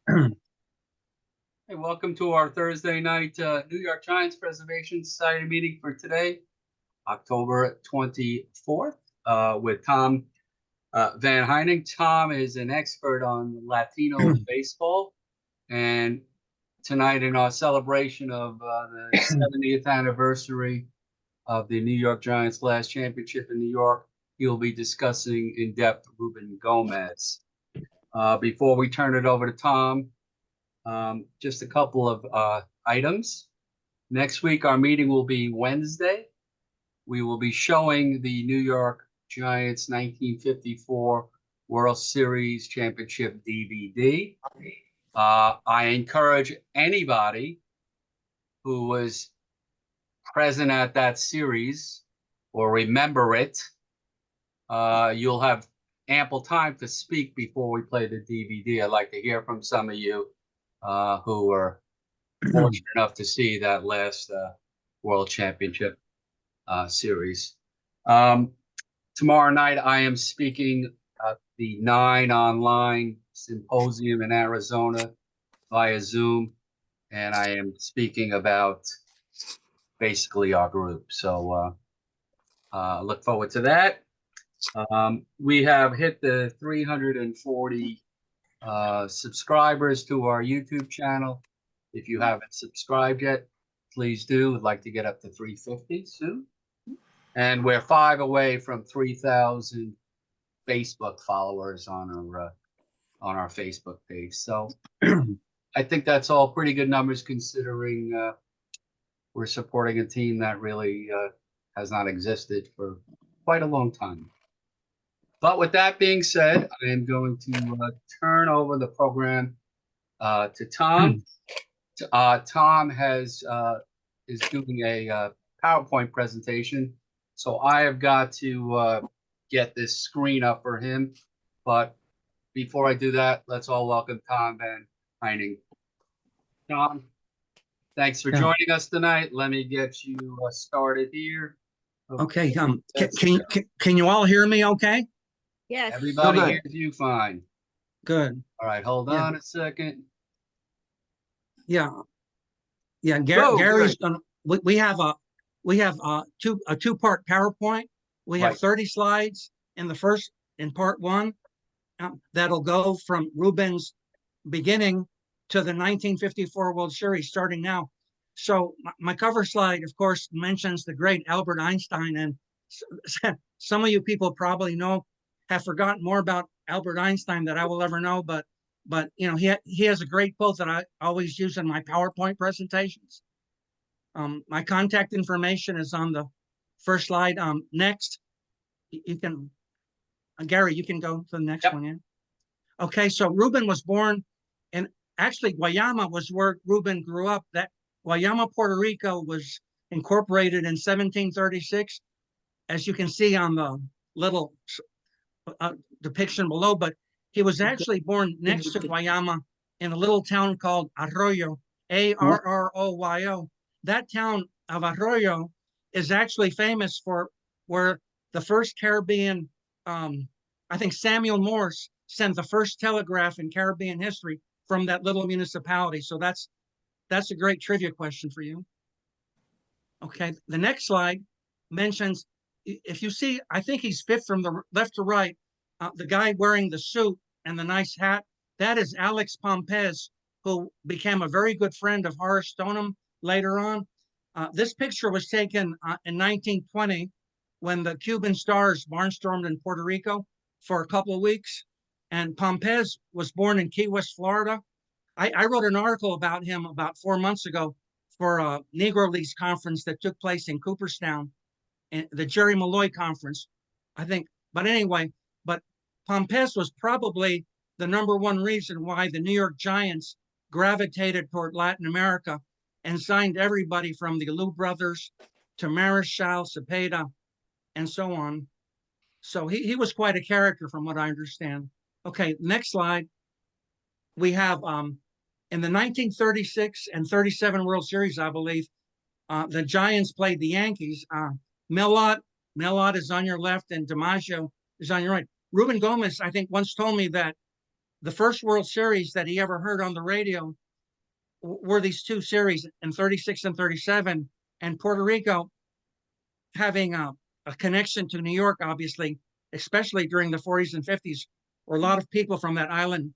Hey, welcome to our Thursday night New York Giants Preservation Society meeting for today, October 24th, with Tom Van Hyning. Tom is an expert on Latino baseball, and tonight in our celebration of the 70th anniversary of the New York Giants' last championship in New York, he'll be discussing in depth Ruben Gomez. Before we turn it over to Tom, just a couple of items. Next week, our meeting will be Wednesday. We will be showing the New York Giants 1954 World Series Championship DVD. I encourage anybody who was present at that series or remember it. You'll have ample time to speak before we play the DVD. I'd like to hear from some of you who were fortunate enough to see that last World Championship series. Tomorrow night, I am speaking at the 9 online symposium in Arizona via Zoom, and I am speaking about basically our group. So look forward to that. We have hit the 340 subscribers to our YouTube channel. If you haven't subscribed yet, please do. We'd like to get up to 350 soon. And we're 5 away from 3,000 Facebook followers on our Facebook page. So I think that's all pretty good numbers considering we're supporting a team that really has not existed for quite a long time. But with that being said, I am going to turn over the program to Tom. Tom is doing a PowerPoint presentation, so I have got to get this screen up for him. But before I do that, let's all welcome Tom Van Hyning. Tom, thanks for joining us tonight. Let me get you started here. Okay. Can you all hear me? Okay. Yes. Everybody hears you fine. Good. All right, hold on a second. Yeah. Gary's gonna. We have a two-part PowerPoint. We have 30 slides in part one. That'll go from Ruben's beginning to the 1954 World Series starting now. So my cover slide, of course, mentions the great Albert Einstein, and some of you people probably have forgotten more about Albert Einstein than I will ever know, but you know, he has a great quote that I always use in my PowerPoint presentations. My contact information is on the first slide. Next, you can, Gary, you can go to the next one. Yeah. Okay, so Ruben was born, and actually Guayama was where Ruben grew up. That Guayama, Puerto Rico was incorporated in 1736, as you can see on the little depiction below, but he was actually born next to Guayama in a little town called Arroyo, Arrryo. That town of Arroyo is actually famous for where the first Caribbean, I think Samuel Morse sent the first telegraph in Caribbean history from that little municipality. So that's a great trivia question for you. Okay, the next slide mentions, if you see, I think he's fifth from the left to right, the guy wearing the suit and the nice hat, that is Alex Pompez, who became a very good friend of Horace Stoneham later on. This picture was taken in 1920 when the Cuban Stars barnstormed in Puerto Rico for a couple of weeks. And Pompez was born in Key West, Florida. I wrote an article about him about 4 months ago for a Negro Leagues conference that took place in Cooperstown, the Jerry Malloy conference, I think. But anyway, but Pompez was probably the #1 reason why the New York Giants gravitated toward Latin America and signed everybody from the Alou brothers to Marichal, Cepeda, and so on. So he was quite a character from what I understand. Okay, next slide. We have in the 1936 and 37 World Series, I believe, the Giants played the Yankees. Mellott is on your left and DiMaggio is on your right. Ruben Gomez, I think, once told me that the first World Series that he ever heard on the radio were these two series in 36 and 37, and Puerto Rico having a connection to New York, obviously, especially during the 40s and 50s, where a lot of people from that island,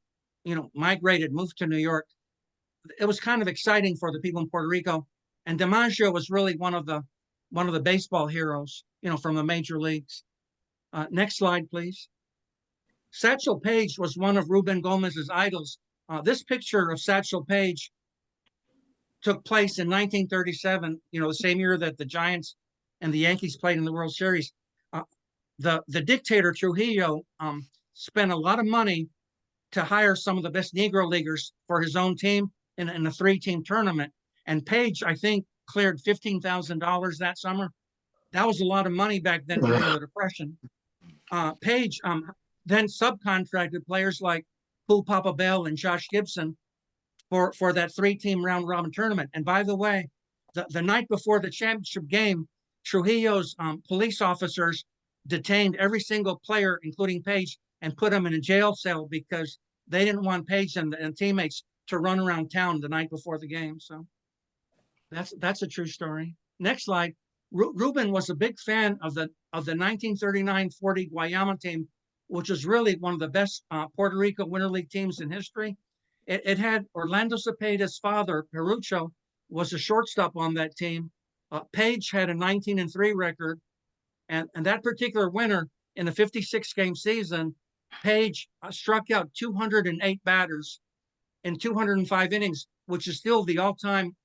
migrated, moved to New York. It was kind of exciting for the people in Puerto Rico. And DiMaggio was really one of the baseball heroes, from the major leagues. Next slide, please. Satchel Paige was one of Ruben Gomez's idols. This picture of Satchel Paige took place in 1937, the same year that the Giants and the Yankees played in the World Series. The dictator Trujillo spent a lot of money to hire some of the best Negro leaguers for his own team in a 3-team tournament. And Paige, I think, cleared $15,000 that summer. That was a lot of money back then during the Depression. Paige then subcontracted players like Cool Papa Bell and Josh Gibson for that 3-team round robin tournament. And by the way, the night before the championship game, Trujillo's police officers detained every single player, including Paige, and put them in a jail cell because they didn't want Paige and teammates to run around town the night before the game. So that's a true story. Next slide. Ruben was a big fan of the 1939-40 Guayama team, which was really one of the best Puerto Rico Winter League teams in history. It had Orlando Cepeda's father, Perucho, was a shortstop on that team. Paige had a 19-3 record, and that particular winter in the 56-game season, Paige struck out 208 batters in 205 innings, which is still the all-time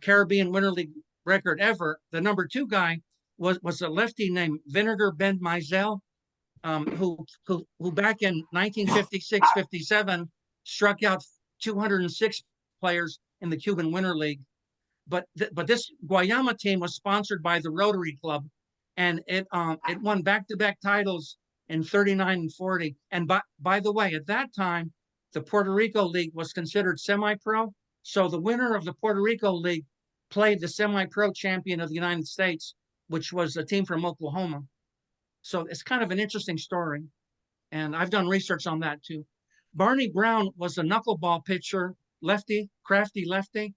Caribbean Winter League record ever. The number 2 guy was a lefty named Vinegar Ben Mizell, who back in 1956-57 struck out 206 players in the Cuban Winter League. But this Guayama team was sponsored by the Rotary Club, and it won back-to-back titles in 39 and 40. And by the way, at that time, the Puerto Rico League was considered semi-pro. So the winner of the Puerto Rico League played the semi-pro champion of the United States, which was a team from Oklahoma. So it's kind of an interesting story. And I've done research on that too. Barney Brown was a knuckleball pitcher, lefty, crafty lefty.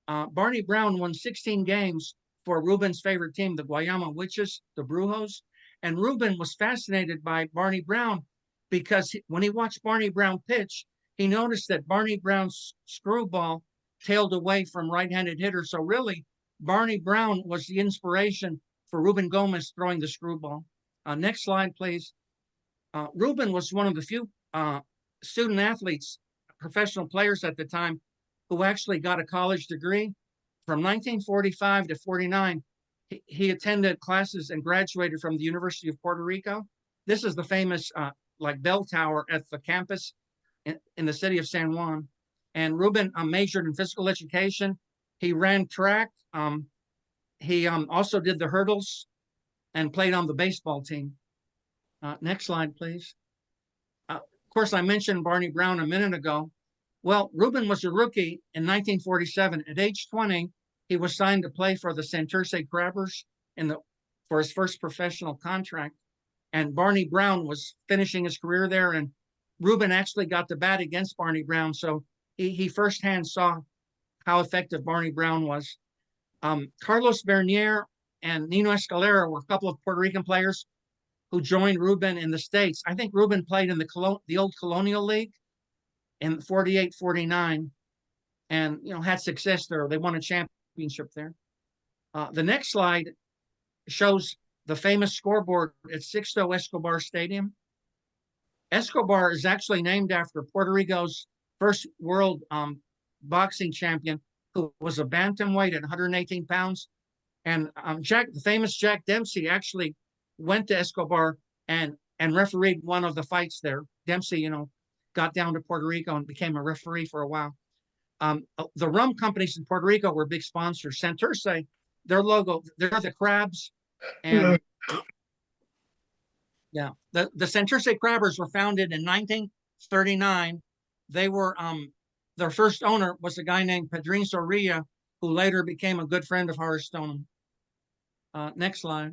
Barney Brown won 16 games for Ruben's favorite team, the Guayama Witches, the Brujos. And Ruben was fascinated by Barney Brown because when he watched Barney Brown pitch, he noticed that Barney Brown's screwball tailed away from right-handed hitters. So really, Barney Brown was the inspiration for Ruben Gomez throwing the screwball. Next slide, please. Ruben was one of the few student athletes, professional players at the time, who actually got a college degree. From 1945 to 49, he attended classes and graduated from the University of Puerto Rico. This is the famous bell tower at the campus in the city of San Juan. And Ruben majored in physical education. He ran track. He also did the hurdles and played on the baseball team. Next slide, please. Of course, I mentioned Barney Brown a minute ago. Well, Ruben was a rookie in 1947. At age 20, he was signed to play for the Santurce Crabbers for his first professional contract. And Barney Brown was finishing his career there. And Ruben actually got to bat against Barney Brown. So he firsthand saw how effective Barney Brown was. Carlos Bernier and Nino Escalera were a couple of Puerto Rican players who joined Ruben in the States. I think Ruben played in the old Colonial League in 48, 49, and had success there. They won a championship there. The next slide shows the famous scoreboard at Sixto Escobar Stadium. Escobar is actually named after Puerto Rico's first world boxing champion, who was a bantamweight at 118 pounds. And the famous Jack Dempsey actually went to Escobar and refereed one of the fights there. Dempsey, got down to Puerto Rico and became a referee for a while. The rum companies in Puerto Rico were big sponsors. Santurce, their logo, they're the crabs. And yeah, the Santurce Crabbers were founded in 1939. They were, their first owner was a guy named Pedrin Zorrilla, who later became a good friend of Horace Stoneham. Next slide.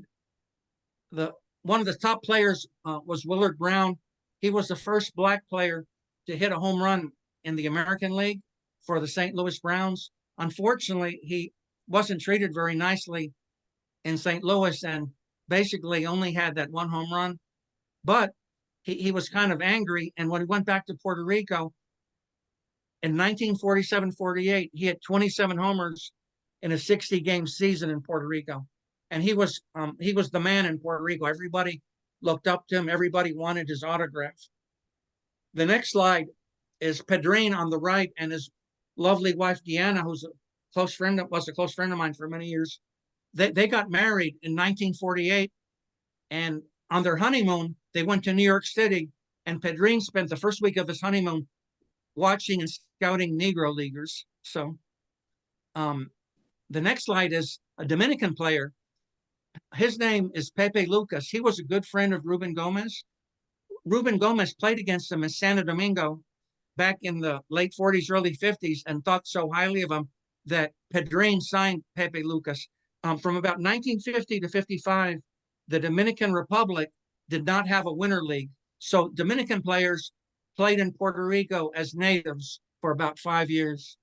One of the top players was Willard Brown. He was the first Black player to hit a home run in the American League for the St. Louis Browns. Unfortunately, he wasn't treated very nicely in St. Louis and basically only had that one home run. But he was kind of angry. And when he went back to Puerto Rico in 1947-48, he had 27 homers in a 60-game season in Puerto Rico. And he was the man in Puerto Rico. Everybody looked up to him. Everybody wanted his autograph. The next slide is Pedrin on the right and his lovely wife, Deanna, who's a close friend of mine for many years. They got married in 1948, and on their honeymoon, they went to New York City, and Pedrin spent the first week of his honeymoon watching and scouting Negro leaguers. So the next slide is a Dominican player. His name is Pepe Lucas. He was a good friend of Ruben Gomez. Ruben Gomez played against him in Santo Domingo back in the late 40s, early 50s, and thought so highly of him that Pedrin signed Pepe Lucas. From about 1950 to 55, the Dominican Republic did not have a winter league. So Dominican players played in Puerto Rico as natives for about 5 years.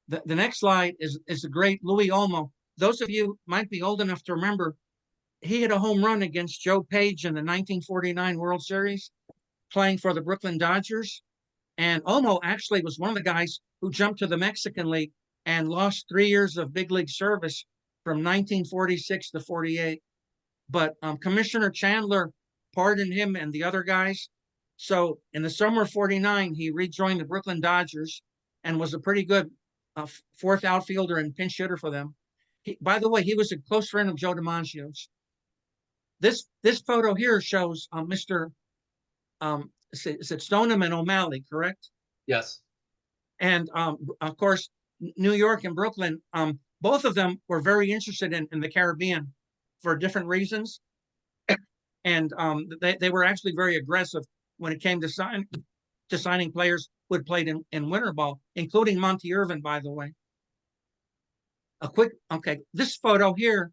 The next slide is the great Louis Olmo. Those of you might be old enough to remember, he hit a home run against Joe Page in the 1949 World Series, playing for the Brooklyn Dodgers. And Olmo actually was one of the guys who jumped to the Mexican League and lost 3 years of big league service from 1946 to 48. But Commissioner Chandler pardoned him and the other guys. So in the summer of 49, he rejoined the Brooklyn Dodgers and was a pretty good fourth outfielder and pinch hitter for them. By the way, he was a close friend of Joe DiMaggio's. This photo here shows Mr. Is it Stoneham and O'Malley, correct? Yes. And of course, New York and Brooklyn, both of them were very interested in the Caribbean for different reasons. And they were actually very aggressive when it came to signing players who had played in winter ball, including Monty Irvin, by the way. This photo here,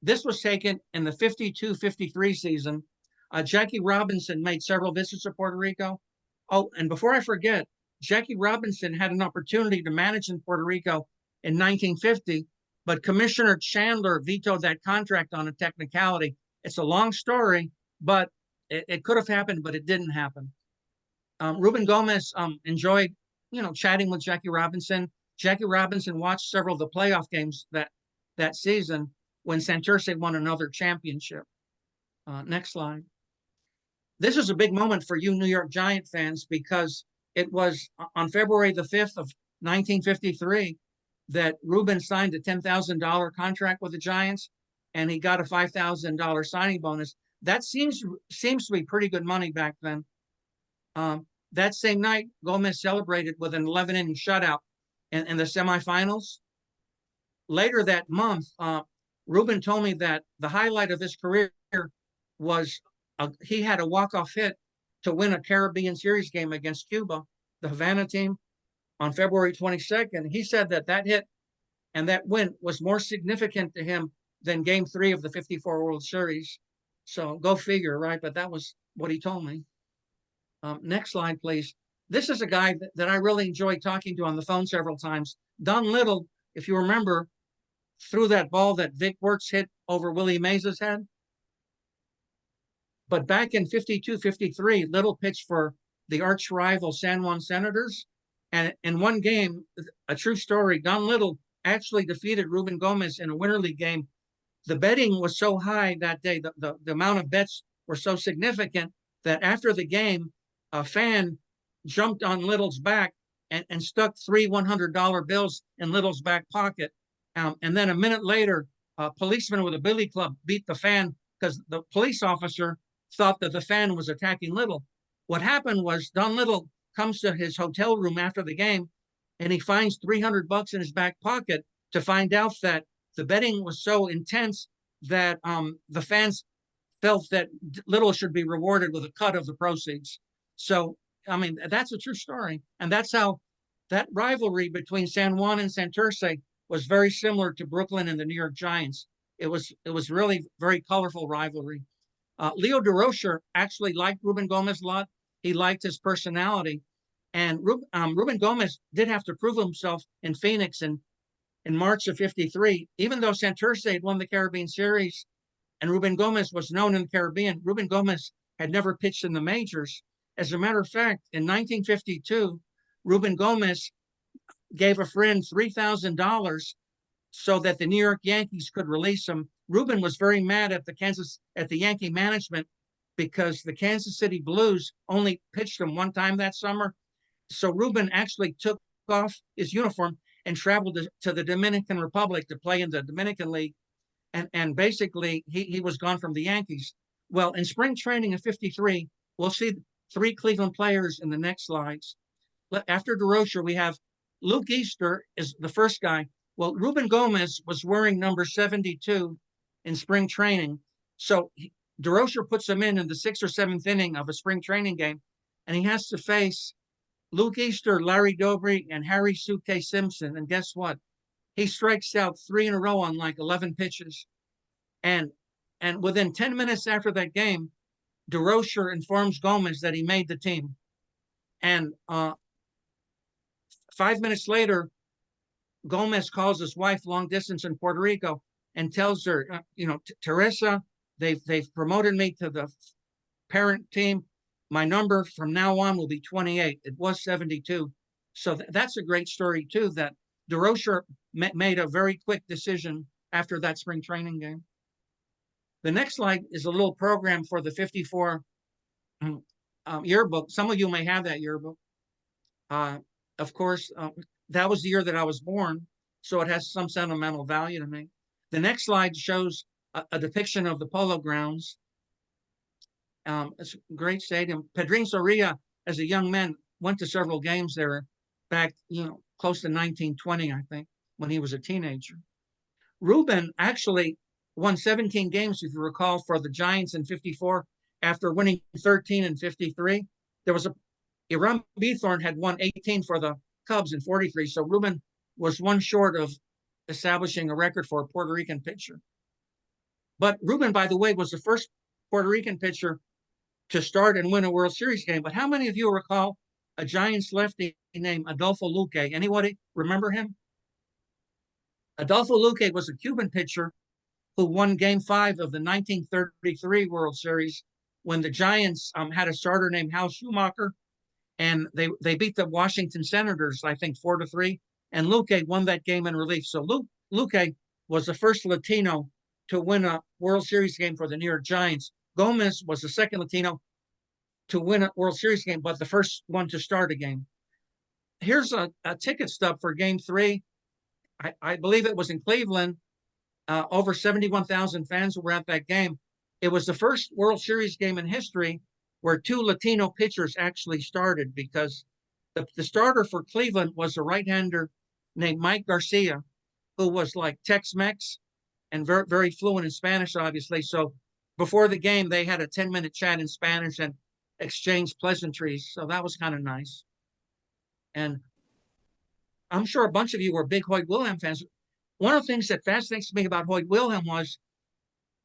this was taken in the 52-53 season. Jackie Robinson made several visits to Puerto Rico. Oh, and before I forget, Jackie Robinson had an opportunity to manage in Puerto Rico in 1950, but Commissioner Chandler vetoed that contract on a technicality. It's a long story, but it could have happened, but it didn't happen. Ruben Gomez enjoyed, chatting with Jackie Robinson. Jackie Robinson watched several of the playoff games that season when Santurce won another championship. Next slide. This is a big moment for you New York Giant fans because it was on February the 5th of 1953 that Ruben signed a $10,000 contract with the Giants, and he got a $5,000 signing bonus. That seems to be pretty good money back then. That same night, Gomez celebrated with an 11-inning shutout in the semifinals. Later that month, Ruben told me that the highlight of his career was he had a walk-off hit to win a Caribbean Series game against Cuba, the Havana team, on February 22nd. He said that hit and that win was more significant to him than Game 3 of the 54 World Series. So go figure, right? But that was what he told me. Next slide, please. This is a guy that I really enjoyed talking to on the phone several times. Don Little, if you remember, threw that ball that Vic Wertz hit over Willie Mays' head. But back in 52-53, Little pitched for the arch rival San Juan Senators. And in one game, a true story, Don Little actually defeated Ruben Gomez in a winter league game. The betting was so high that day, the amount of bets were so significant that after the game, a fan jumped on Little's back and stuck 3 $100 bills in Little's back pocket. And then a minute later, a policeman with a billy club beat the fan because the police officer thought that the fan was attacking Little. What happened was Don Little comes to his hotel room after the game and he finds $300 in his back pocket to find out that the betting was so intense that the fans felt that Little should be rewarded with a cut of the proceeds. So, I mean, that's a true story. And that's how that rivalry between San Juan and Santurce was very similar to Brooklyn and the New York Giants. It was really very colorful rivalry. Leo DeRocher actually liked Ruben Gomez a lot. he liked his personality. And Ruben Gomez did have to prove himself in Phoenix in March of '53. Even though Santurce had won the Caribbean Series and Ruben Gomez was known in the Caribbean, Ruben Gomez had never pitched in the majors. As a matter of fact, in 1952, Ruben Gomez gave a friend $3,000 so that the New York Yankees could release him. Ruben was very mad at the Yankee management because the Kansas City Blues only pitched him one time that summer. So Ruben actually took off his uniform and traveled to the Dominican Republic to play in the Dominican League. And basically, he was gone from the Yankees. Well, in spring training in '53, we'll see 3 Cleveland players in the next slides. After DeRocher, we have Luke Easter is the first guy. Well, Ruben Gomez was wearing number 72 in spring training. So DeRocher puts him in the 6th or 7th inning of a spring training game, and he has to face Luke Easter, Larry Doby, and Harry Suke Simpson. And guess what? He strikes out 3 in a row on like 11 pitches. And within 10 minutes after that game, DeRocher informs Gomez that he made the team. And 5 minutes later, Gomez calls his wife long distance in Puerto Rico and tells her, Teresa, they've promoted me to the parent team. My number from now on will be 28. It was 72. So that's a great story too, that DeRocher made a very quick decision after that spring training game. The next slide is a little program for the '54 yearbook. Some of you may have that yearbook. Of course, that was the year that I was born, so it has some sentimental value to me. The next slide shows a depiction of the Polo Grounds. It's a great stadium. Pedrin Soria, as a young man, went to several games there back, close to 1920, I think, when he was a teenager. Ruben actually won 17 games, if you recall, for the Giants in '54 after winning 13 in '53. There was Iram Beathorn had won 18 for the Cubs in '43, so Ruben was one short of establishing a record for a Puerto Rican pitcher. But Ruben, by the way, was the first Puerto Rican pitcher to start and win a World Series game. But how many of you recall a Giants lefty named Adolfo Luque? Anybody remember him? Adolfo Luque was a Cuban pitcher who won Game 5 of the 1933 World Series when the Giants had a starter named Hal Schumacher, and they beat the Washington Senators, I think, 4-3, and Luque won that game in relief. So Luque was the first Latino to win a World Series game for the New York Giants. Gomez was the second Latino to win a World Series game, but the first one to start a game. Here's a ticket stub for Game 3. I believe it was in Cleveland. Over 71,000 fans were at that game. It was the first World Series game in history where 2 Latino pitchers actually started, because the starter for Cleveland was a right-hander named Mike Garcia, who was like Tex-Mex and very, very fluent in Spanish, obviously. So before the game, they had a 10-minute chat in Spanish and exchanged pleasantries. So that was kind of nice. And I'm sure a bunch of you were big Hoyt Wilhelm fans. One of the things that fascinates me about Hoyt Wilhelm was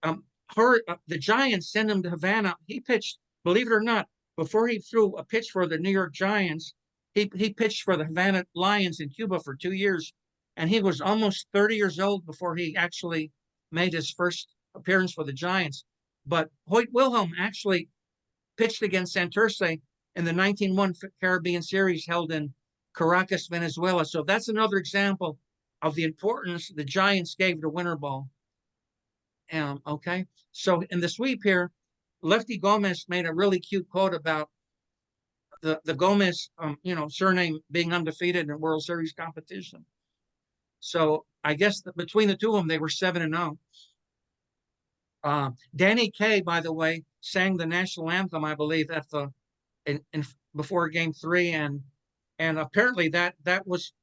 the Giants sent him to Havana. He pitched, believe it or not, before he threw a pitch for the New York Giants, he pitched for the Havana Lions in Cuba for 2 years. And he was almost 30 years old before he actually made his first appearance for the Giants. But Hoyt Wilhelm actually pitched against Santurce in the 1901 Caribbean Series held in Caracas, Venezuela. So that's another example of the importance the Giants gave to winter ball. Okay, so in the sweep here, Lefty Gomez made a really cute quote about the Gomez, surname being undefeated in World Series competition. So I guess between the two of them, they were 7-0. Danny Kaye, by the way, sang the national anthem, I believe, at before Game 3, and apparently that was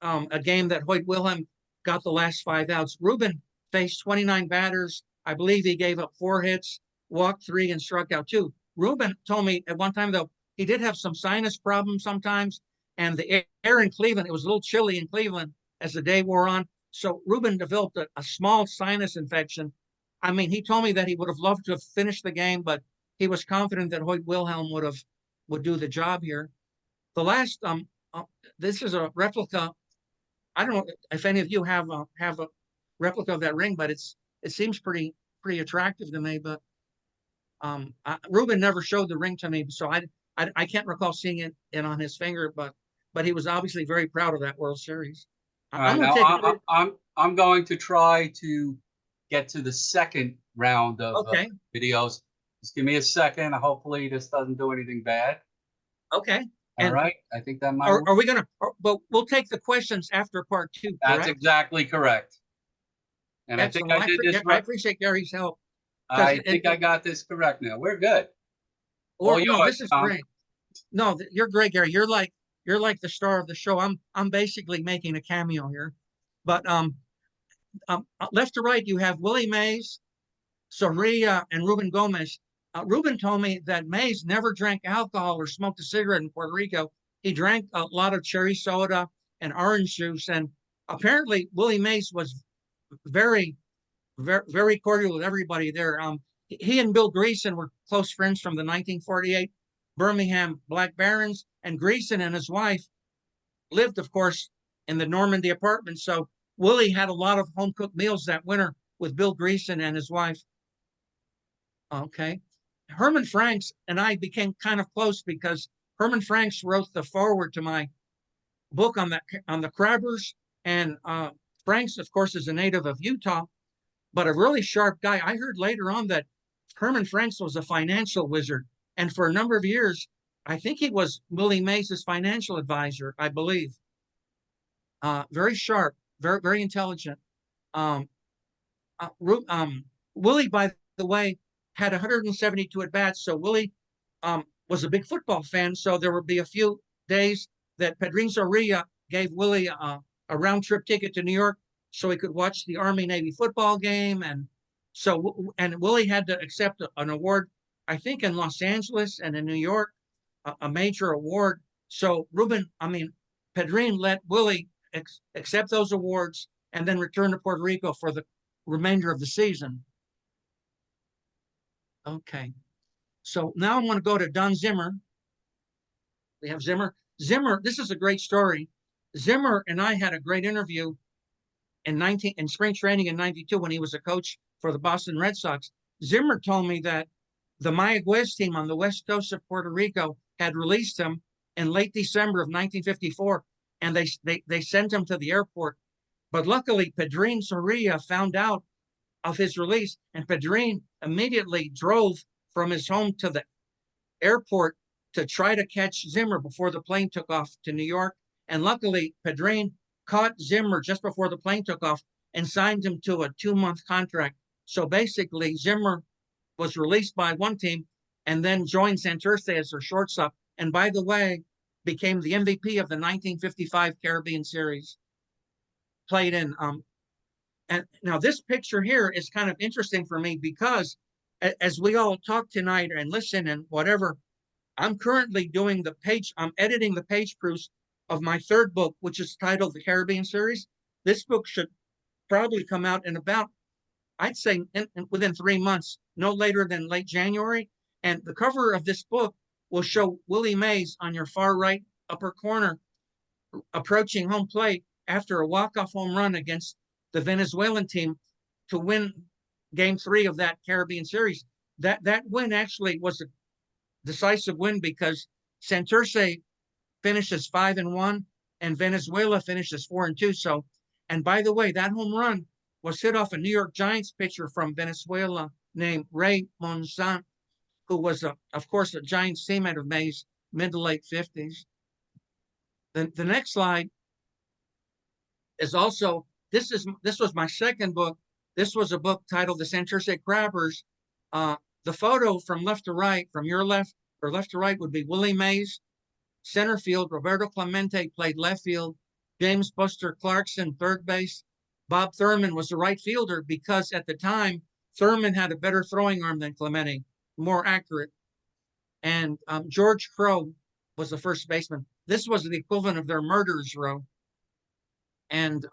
a game that Hoyt Wilhelm got the last 5 outs. Ruben faced 29 batters. I believe he gave up 4 hits, walked 3, and struck out 2. Ruben told me at one time, though, he did have some sinus problems sometimes, and the air in Cleveland, it was a little chilly in Cleveland as the day wore on. So Ruben developed a small sinus infection. I mean, he told me that he would have loved to have finished the game, but he was confident that Hoyt Wilhelm would have would do the job here. The last this is a replica. I don't know if any of you have a replica of that ring, but it seems pretty attractive to me. But Ruben never showed the ring to me, so I can't recall seeing it on his finger. But he was obviously very proud of that World Series. All right, I'm going now to take. I'm going to try to get to the second round of Okay. videos. Just give me a second. Hopefully, this doesn't do anything bad. Okay. All And right, I think that might work. are we going to? But we'll take the questions after part 2. That's Correct? exactly correct. And I think Excellent. I did this I right. appreciate Gary's help. I think I got this correct now. We're good. All No, yours, this is Tom. great. No, you're great, Gary. You're like the star of the show. I'm basically making a cameo here. But left to right, you have Willie Mays, Soria, and Ruben Gomez. Ruben told me that Mays never drank alcohol or smoked a cigarette in Puerto Rico. He drank a lot of cherry soda and orange juice. And apparently, Willie Mays was very, very cordial with everybody there. He and Bill Greason were close friends from the 1948 Birmingham Black Barons, and Greason and his wife lived, of course, in the Normandy apartment. So Willie had a lot of home cooked meals that winter with Bill Greason and his wife. Okay. Herman Franks and I became kind of close because Herman Franks wrote the foreword to my book on the crabbers. And Franks, of course, is a native of Utah, but a really sharp guy. I heard later on that Herman Franks was a financial wizard. And for a number of years, I think he was Willie Mays' financial advisor, I believe. Very sharp, very, very intelligent. Willie, by the way, had 172 at bats. So Willie was a big football fan. So there would be a few days that Pedrin Soria gave Willie a round trip ticket to New York so he could watch the Army Navy football game. And Willie had to accept an award, I think in Los Angeles and in New York, a major award. So Pedrin let Willie accept those awards and then return to Puerto Rico for the remainder of the season. Okay. So now I'm going to go to Don Zimmer. We have Zimmer. Zimmer, this is a great story. Zimmer and I had a great interview in spring training in 92 when he was a coach for the Boston Red Sox. Zimmer told me that the Mayagüez team on the west coast of Puerto Rico had released him in late December of 1954, and they sent him to the airport. But luckily, Pedrin Soria found out of his release, and Pedrin immediately drove from his home to the airport to try to catch Zimmer before the plane took off to New York. And luckily, Pedrin caught Zimmer just before the plane took off and signed him to a 2-month contract. So basically, Zimmer was released by one team and then joined Santurce as their shortstop. And by the way, became the MVP of the 1955 Caribbean Series. Played in and now this picture here is kind of interesting for me because as we all talk tonight and listen and whatever, I'm currently I'm editing the page proofs of my third book, which is titled The Caribbean Series. This book should probably come out in about, I'd say within 3 months, no later than late January. And the cover of this book will show Willie Mays on your far right upper corner approaching home plate after a walk-off home run against the Venezuelan team to win Game 3 of that Caribbean Series. That win actually was a decisive win because Santurce finishes 5-1 and Venezuela finishes 4-2. So, and by the way, that home run was hit off a New York Giants pitcher from Venezuela named Ray Monzant, who was, of course, a Giants teammate of Mays, mid to late 50s. The next slide is also, this was my second book. This was a book titled The Santurce Crabbers. The photo from left to right, from your left or left to right, would be Willie Mays. Center field, Roberto Clemente played left field. James Buster Clarkson, third base. Bob Thurman was the right fielder because at the time, Thurman had a better throwing arm than Clemente, more accurate. And George Crow was the first baseman. This was the equivalent of their murderers row. And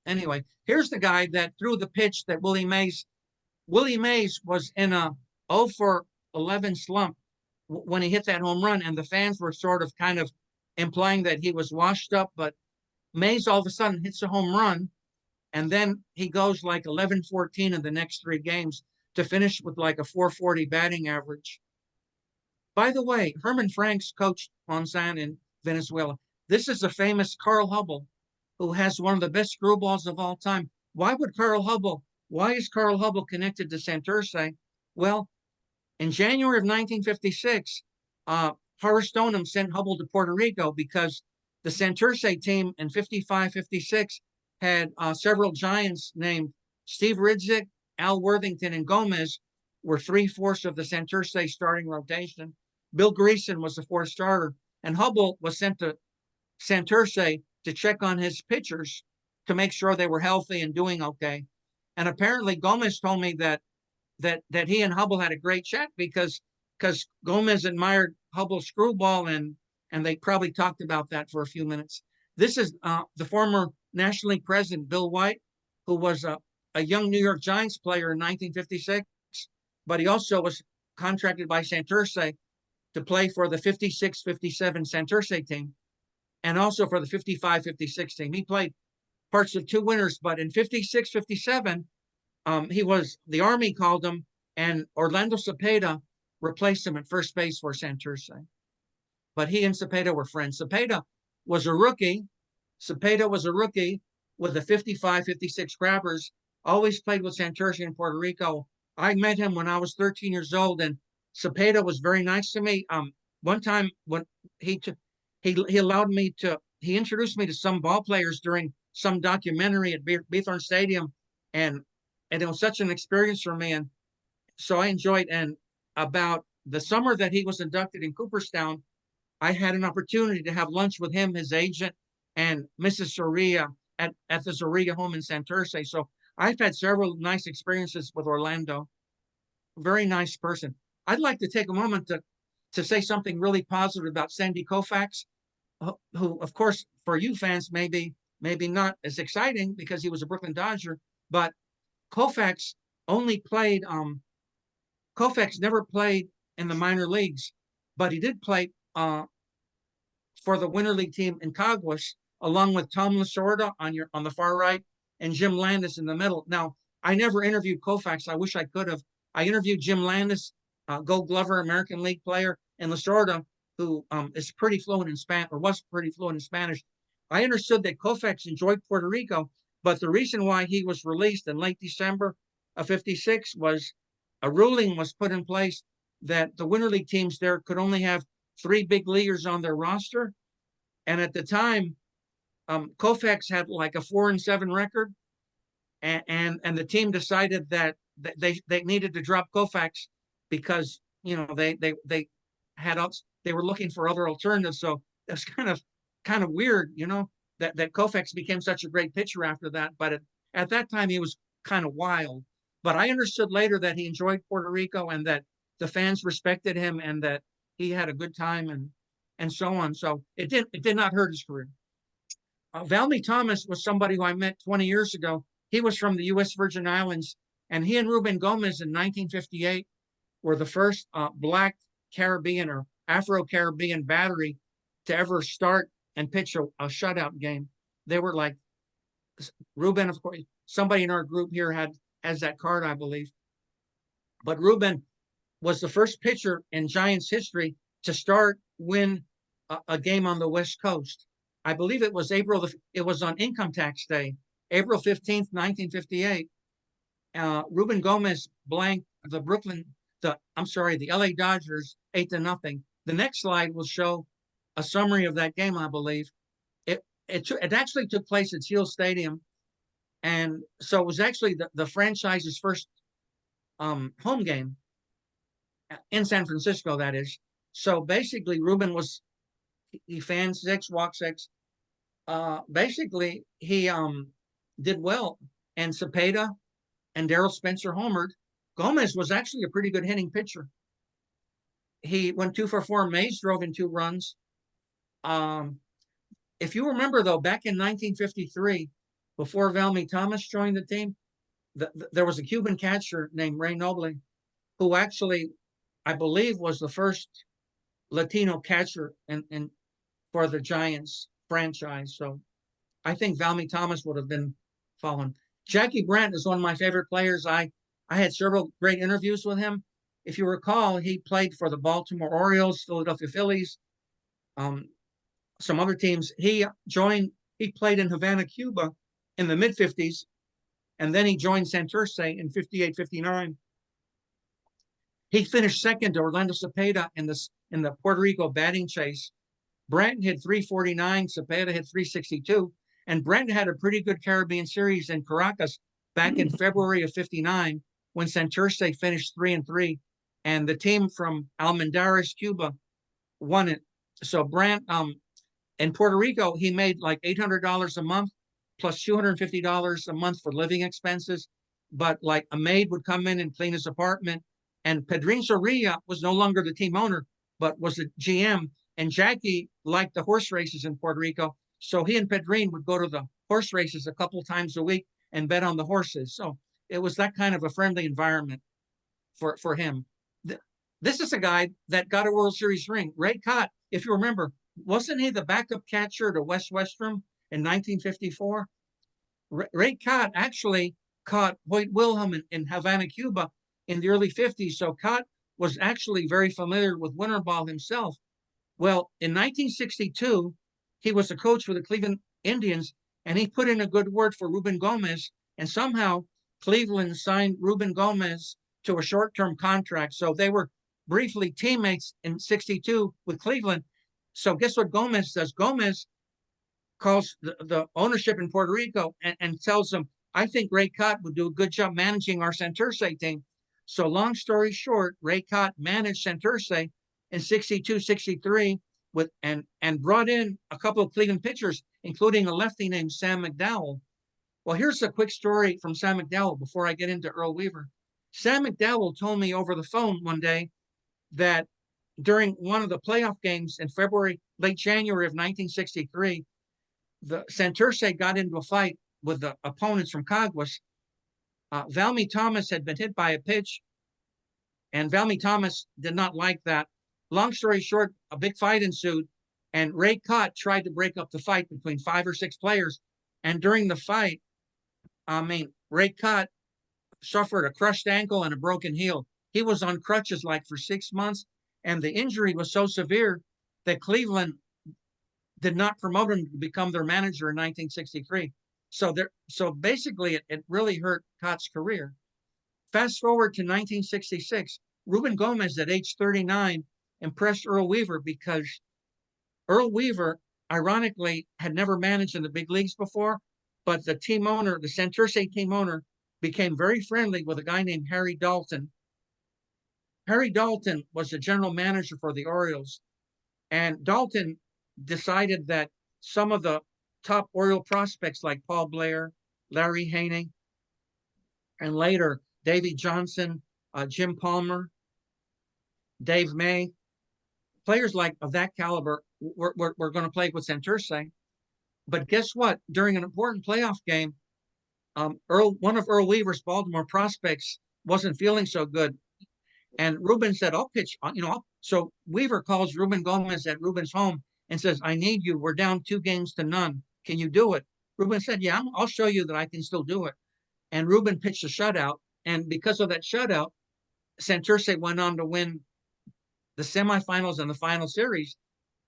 anyway, here's the guy that threw the pitch that Willie Mays was in a 0 for 11 slump when he hit that home run, and the fans were sort of kind of implying that he was washed up, but Mays all of a sudden hits a home run, and then he goes like 11-14 in the next 3 games to finish with like a 440 batting average. By the way, Herman Franks coached Monsan in Venezuela. This is the famous Carl Hubble, who has one of the best screwballs of all time. Why is Carl Hubble connected to Santurce? Well, in January of 1956, Horace Stoneham sent Hubble to Puerto Rico because the Santurce team in 55-56 had several giants named Steve Ridzik, Al Worthington, and Gomez were 3/4 of the Santurce starting rotation. Bill Greason was the 4th starter, and Hubble was sent to Santurce to check on his pitchers to make sure they were healthy and doing okay. And apparently Gomez told me that he and Hubble had a great chat because Gomez admired Hubble's screwball, and they probably talked about that for a few minutes. This is the former National League president, Bill White, who was a young New York Giants player in 1956, but he also was contracted by Santurce to play for the 56-57 Santurce team and also for the 55-56 team. He played parts of 2 winters, but in 56-57, he was, the Army called him, and Orlando Cepeda replaced him at first base for Santurce. But he and Cepeda were friends. Cepeda was a rookie with the 55-56 Grabbers, always played with Santurce in Puerto Rico. I met him when I was 13 years old, and Cepeda was very nice to me. One time when he allowed me to, he introduced me to some ball players during some documentary at Beathorn Stadium, and it was such an experience for me, and so I enjoyed. And about the summer that he was inducted in Cooperstown, I had an opportunity to have lunch with him, his agent, and Mrs. Soria at the Soria home in Santurce. So I've had several nice experiences with Orlando. Very nice person. I'd like to take a moment to say something really positive about Sandy Koufax, who, of course, for you fans, maybe not as exciting because he was a Brooklyn Dodger, but Koufax never played in the minor leagues, but he did play for the winter league team in Caguas, along with Tom Lasorda on the far right and Jim Landis in the middle. Now, I never interviewed Koufax. I wish I could have. I interviewed Jim Landis, Gold Glover, American League player, and Lasorda, who is pretty fluent in Spanish, or was pretty fluent in Spanish. I understood that Koufax enjoyed Puerto Rico, but the reason why he was released in late December of 56 was a ruling was put in place that the winter league teams there could only have 3 big leaguers on their roster. And at the time, Koufax had like a 4-7 record, and the team decided that they needed to drop Koufax because they were looking for other alternatives. So that's kind of weird, that Koufax became such a great pitcher after that. But at that time, he was kind of wild. But I understood later that he enjoyed Puerto Rico and that the fans respected him and that he had a good time and so on. So it did not hurt his career. Valmy Thomas was somebody who I met 20 years ago. He was from the U.S. Virgin Islands, and he and Ruben Gomez in 1958 were the first Black Caribbean or Afro-Caribbean battery to ever start and pitch a shutout game. They were like, Ruben, of course, somebody in our group here has that card, I believe. But Ruben was the first pitcher in Giants history to win a game on the West Coast. I believe it was it was on Income Tax Day, April 15th, 1958. Ruben Gomez blanked the LA Dodgers 8-0. The next slide will show a summary of that game, I believe. It actually took place at Shield Stadium. And so it was actually the franchise's first home game in San Francisco, that is. So basically, Ruben he fanned 6, walked 6. Basically, he did well. And Cepeda and Darrell Spencer homered. Gomez was actually a pretty good hitting pitcher. He went 2 for 4. Mays drove in 2 runs. If you remember, though, back in 1953, before Valmy Thomas joined the team, there was a Cuban catcher named Ray Noble, who actually, I believe, was the first Latino catcher and for the Giants franchise. So I think Valmy Thomas would have been fallen. Jackie Brandt is one of my favorite players. I had several great interviews with him. If you recall, he played for the Baltimore Orioles, Philadelphia Phillies, some other teams. He played in Havana, Cuba in the mid-50s, and then he joined Santurce in 58, 59. He finished second to Orlando Cepeda in the Puerto Rico batting chase. Brandt hit 349, Cepeda hit 362, and Brandt had a pretty good Caribbean series in Caracas back in February of 59 when Santurce finished 3-3, and the team from Almendares, Cuba, won it. So Brandt, in Puerto Rico, he made like $800 a month plus $250 a month for living expenses. But like a maid would come in and clean his apartment. And Pedrin Zorrilla was no longer the team owner, but was the GM. And Jackie liked the horse races in Puerto Rico. So he and Pedrin would go to the horse races a couple times a week and bet on the horses. So it was that kind of a friendly environment for him. This is a guy that got a World Series ring. Ray Cott, if you remember, wasn't he the backup catcher to Wes Westrum in 1954? Ray Cott actually caught Hoyt Wilhelm in Havana, Cuba in the early 50s. So Cott was actually very familiar with winter ball himself. Well, in 1962, he was a coach for the Cleveland Indians, and he put in a good word for Ruben Gomez, and somehow Cleveland signed Ruben Gomez to a short-term contract. So they were briefly teammates in 62 with Cleveland. So guess what Gomez does? Gomez calls the ownership in Puerto Rico and tells them, I think Ray Cott would do a good job managing our Santurce team. So long story short, Ray Cott managed Santurce in 62, 63 and brought in a couple of Cleveland pitchers, including a lefty named Sam McDowell. Well, here's a quick story from Sam McDowell before I get into Earl Weaver. Sam McDowell told me over the phone one day that during one of the playoff games in late January of 1963, the Santurce got into a fight with the opponents from Caguas. Valmy Thomas had been hit by a pitch, and Valmy Thomas did not like that. Long story short, a big fight ensued, and Ray Cott tried to break up the fight between 5 or 6 players. And during the fight, Ray Cott suffered a crushed ankle and a broken heel. He was on crutches like for 6 months, and the injury was so severe that Cleveland did not promote him to become their manager in 1963. So basically, it really hurt Cott's career. Fast forward to 1966, Ruben Gomez at age 39 impressed Earl Weaver because Earl Weaver, ironically, had never managed in the big leagues before, but the team owner, the Santurce team owner, became very friendly with a guy named Harry Dalton. Harry Dalton was the general manager for the Orioles, and Dalton decided that some of the top Oriole prospects like Paul Blair, Larry Hyning, and later Davey Johnson, Jim Palmer, Dave May, players of that caliber were going to play with Santurce. But guess what? During an important playoff game, one of Earl Weaver's Baltimore prospects wasn't feeling so good. And Ruben said, I'll pitch, So Weaver calls Ruben Gomez at Ruben's home and says, I need you. We're down 2-0. Can you do it? Ruben said, yeah, I'll show you that I can still do it. And Ruben pitched a shutout. And because of that shutout, Santurce went on to win the semifinals and the final series.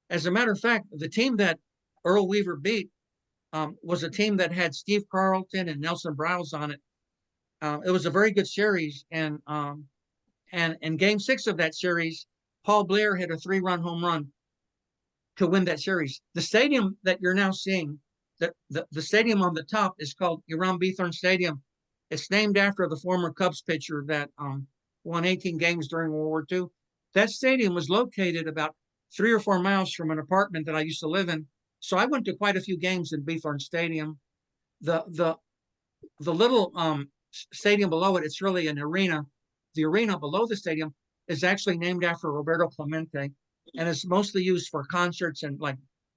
As a matter of fact, the team that Earl Weaver beat was a team that had Steve Carlton and Nelson Briles on it. It was a very good series. And in game 6 of that series, Paul Blair hit a 3-run home run to win that series. The stadium that you're now seeing, the stadium on the top is called Hiram Bithorn Stadium. It's named after the former Cubs pitcher that won 18 games during World War II. That stadium was located about 3 or 4 miles from an apartment that I used to live in. So I went to quite a few games in Bithorn Stadium. The little stadium below it, it's really an arena. The arena below the stadium is actually named after Roberto Clemente, and it's mostly used for concerts and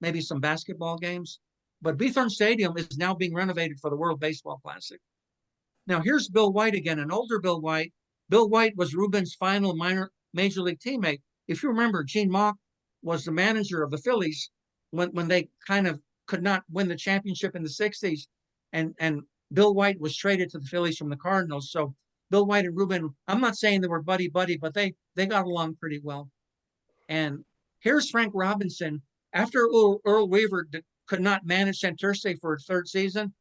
maybe some basketball games. But Bithorn Stadium is now being renovated for the World Baseball Classic. Now here's Bill White again, an older Bill White. Bill White was Ruben's final major league teammate. If you remember, Gene Mauch was the manager of the Phillies when they kind of could not win the championship in the 60s. And Bill White was traded to the Phillies from the Cardinals. So Bill White and Ruben, I'm not saying they were buddy-buddy, but they got along pretty well. And here's Frank Robinson. After Earl Weaver could not manage Santurce for a third season,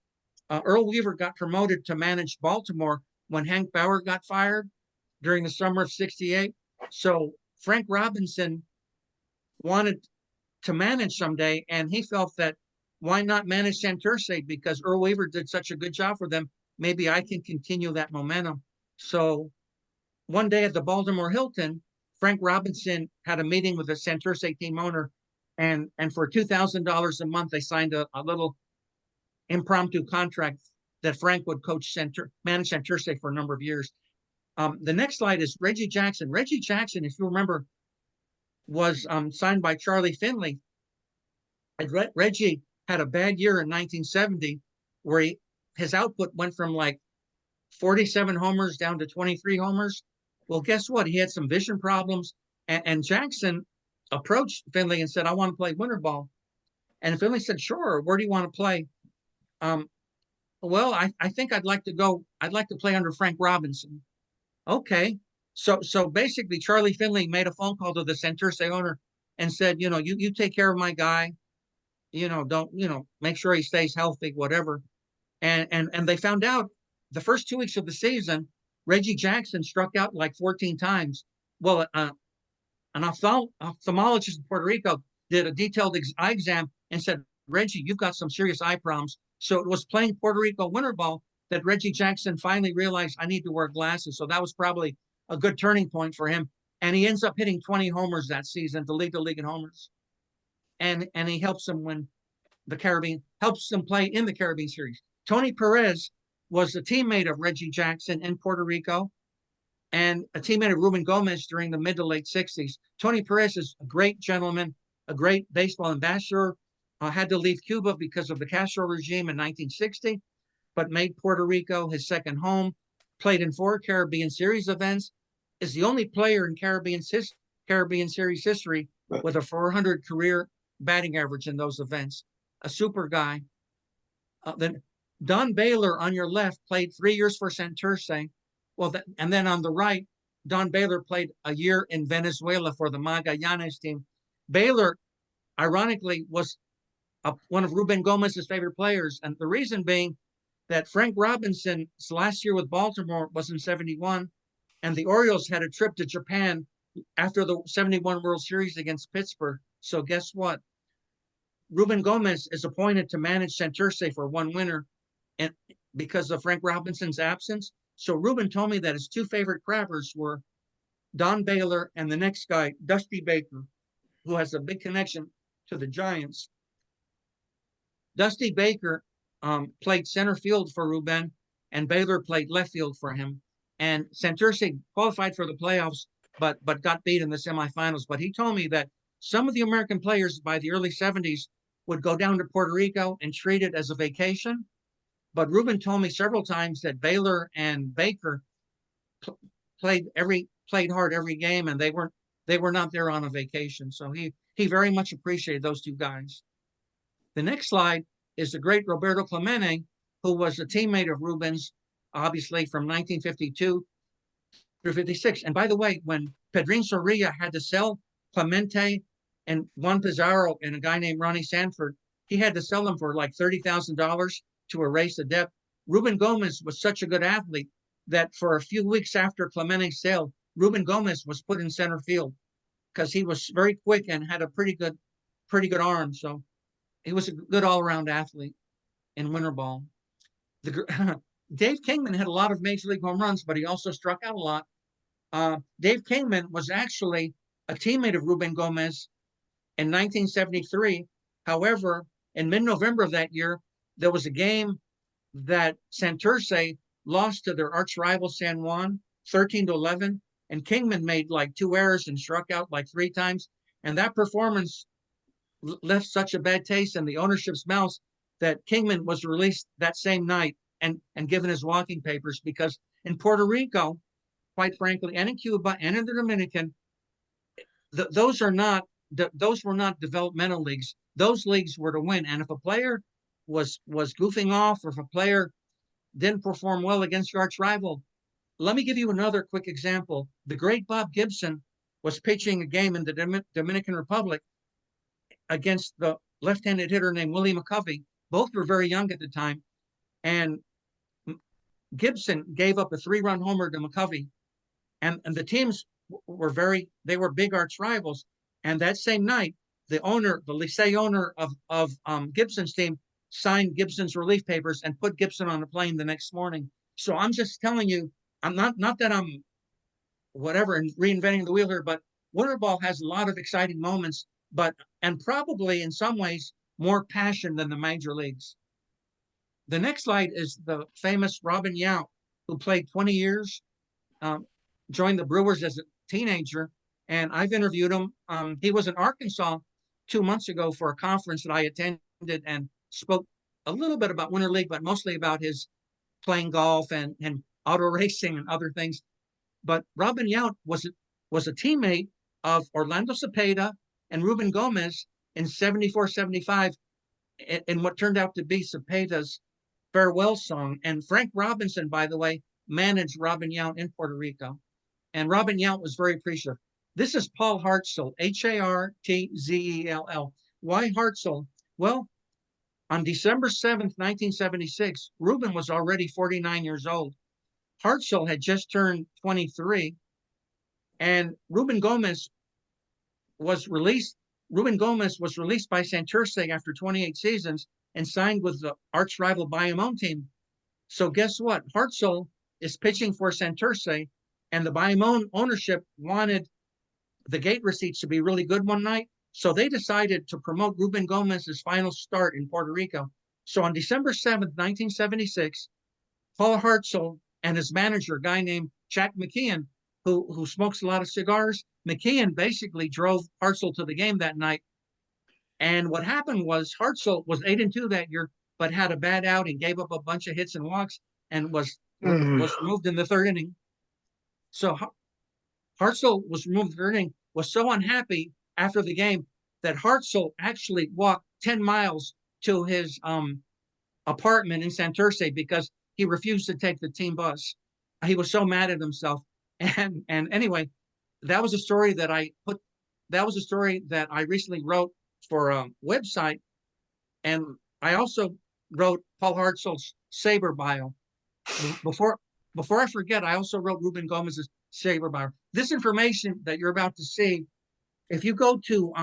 Earl Weaver got promoted to manage Baltimore when Hank Bauer got fired during the summer of '68. So Frank Robinson wanted to manage someday, and he felt that why not manage Santurce, because Earl Weaver did such a good job for them. Maybe I can continue that momentum. So one day at the Baltimore Hilton, Frank Robinson had a meeting with the Santurce team owner, and for $2,000 a month, they signed a little impromptu contract that Frank would manage Santurce for a number of years. The next slide is Reggie Jackson. Reggie Jackson, if you remember, was signed by Charlie Finley. Reggie had a bad year in 1970 where his output went from like 47 homers down to 23 homers. Well, guess what? He had some vision problems, and Jackson approached Finley and said, I want to play winter ball. And Finley said, sure, where do you want to play? Well, I think I'd like to play under Frank Robinson. Okay. So basically Charlie Finley made a phone call to the Santurce owner and said, you take care of my guy, don't, make sure he stays healthy, whatever. And they found out the first 2 weeks of the season, Reggie Jackson struck out like 14 times. Well, an ophthalmologist in Puerto Rico did a detailed eye exam and said, Reggie, you've got some serious eye problems. So it was playing Puerto Rico winter ball that Reggie Jackson finally realized, I need to wear glasses. So that was probably a good turning point for him. And he ends up hitting 20 homers that season to lead the league in homers. And he helps them win the Caribbean, helps them play in the Caribbean Series. Tony Perez was a teammate of Reggie Jackson in Puerto Rico and a teammate of Ruben Gomez during the mid to late 60s. Tony Perez is a great gentleman, a great baseball ambassador, had to leave Cuba because of the Castro regime in 1960, but made Puerto Rico his second home, played in 4 Caribbean Series events, is the only player in Caribbean Series history with a 400 career batting average in those events. A super guy. Then Don Baylor on your left played 3 years for Santurce. Well, and then on the right, Don Baylor played a year in Venezuela for the Magallanes team. Baylor, ironically, was one of Ruben Gomez's favorite players. And the reason being that Frank Robinson's last year with Baltimore was in '71, and the Orioles had a trip to Japan after the '71 World Series against Pittsburgh. So guess what? Ruben Gomez is appointed to manage Santurce for one winter, and because of Frank Robinson's absence. So Ruben told me that his 2 favorite crabbers were Don Baylor and the next guy, Dusty Baker, who has a big connection to the Giants. Dusty Baker played center field for Ruben, and Baylor played left field for him. And Santurce qualified for the playoffs, but got beat in the semifinals. But he told me that some of the American players by the early '70s would go down to Puerto Rico and treat it as a vacation. But Ruben told me several times that Baylor and Baker played hard every game, and they were not there on a vacation. So he very much appreciated those 2 guys. The next slide is the great Roberto Clemente, who was a teammate of Ruben's, obviously from 1952 through '56. And by the way, when Pedrin Soria had to sell Clemente and Juan Pizarro and a guy named Ronnie Sanford, he had to sell them for like $30,000 to erase the debt. Ruben Gomez was such a good athlete that for a few weeks after Clemente's sale, Ruben Gomez was put in center field because he was very quick and had a pretty good arm. So he was a good all-around athlete in winter ball. Dave Kingman had a lot of major league home runs, but he also struck out a lot. Dave Kingman was actually a teammate of Ruben Gomez in 1973. However, in mid-November of that year, there was a game that Santurce lost to their arch rival San Juan, 13-11, and Kingman made like 2 errors and struck out like 3 times. And that performance left such a bad taste in the ownership's mouth that Kingman was released that same night and given his walking papers, because in Puerto Rico, quite frankly, and in Cuba and in the Dominican, those are not those were not developmental leagues. Those leagues were to win. And if a player was goofing off, or if a player didn't perform well against your arch rival, let me give you another quick example. The great Bob Gibson was pitching a game in the Dominican Republic against the left-handed hitter named Willie McCovey. Both were very young at the time, and Gibson gave up a 3-run homer to McCovey, and the teams were big arch rivals. And that same night, the Licey owner of Gibson's team signed Gibson's relief papers and put Gibson on a plane the next morning. So I'm just telling you, I'm not that I'm whatever and reinventing the wheel here, but winter ball has a lot of exciting moments, and probably in some ways more passion than the major leagues. The next slide is the famous Robin Yount, who played 20 years, joined the Brewers as a teenager, and I've interviewed him. He was in Arkansas 2 months ago for a conference that I attended and spoke a little bit about Winter League, but mostly about his playing golf and auto racing and other things. But Robin Yount was a teammate of Orlando Cepeda and Ruben Gomez in 74-75 in what turned out to be Cepeda's farewell song. And Frank Robinson, by the way, managed Robin Yount in Puerto Rico. And Robin Yount was very appreciative. This is Paul Hartzell, Hartzell. Why Hartzell? Well, on December 7th, 1976, Ruben was already 49 years old. Hartzell had just turned 23, and Ruben Gomez was released by Santurce after 28 seasons and signed with the arch rival Bayamon team. So guess what? Hartzell is pitching for Santurce, and the Bayamon ownership wanted the gate receipts to be really good one night. So they decided to promote Ruben Gomez's final start in Puerto Rico. So on December 7th, 1976, Paul Hartzell and his manager, a guy named Jack McKeon, who smokes a lot of cigars, McKeon basically drove Hartzell to the game that night. And what happened was Hartzell was 8-2 that year, but had a bad outing, gave up a bunch of hits and walks, and was removed in the third inning. So Hartzell was removed in the third inning, was so unhappy after the game that Hartzell actually walked 10 miles to his apartment in Santurce because he refused to take the team bus. He was so mad at himself. And anyway, that was a story that I recently wrote for a website. And I also wrote Paul Hartzell's SABR bio. Before I forget, I also wrote Ruben Gomez's SABR bio. This information that you're about to see, if you go to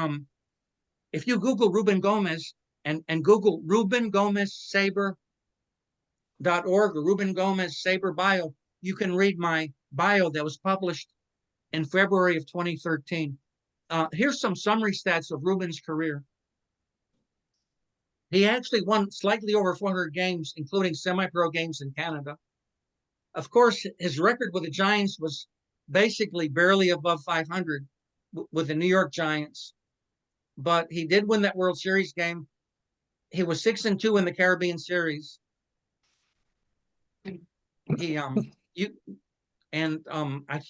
if you Google Ruben Gomez and Google Ruben Gomez SABR.org or Ruben Gomez SABR bio, you can read my bio that was published in February of 2013. Here's some summary stats of Ruben's career. He actually won slightly over 400 games, including semi-pro games in Canada. Of course, his record with the Giants was basically barely above 500 with the New York Giants. But he did win that World Series game. He was 6-2 in the Caribbean Series. I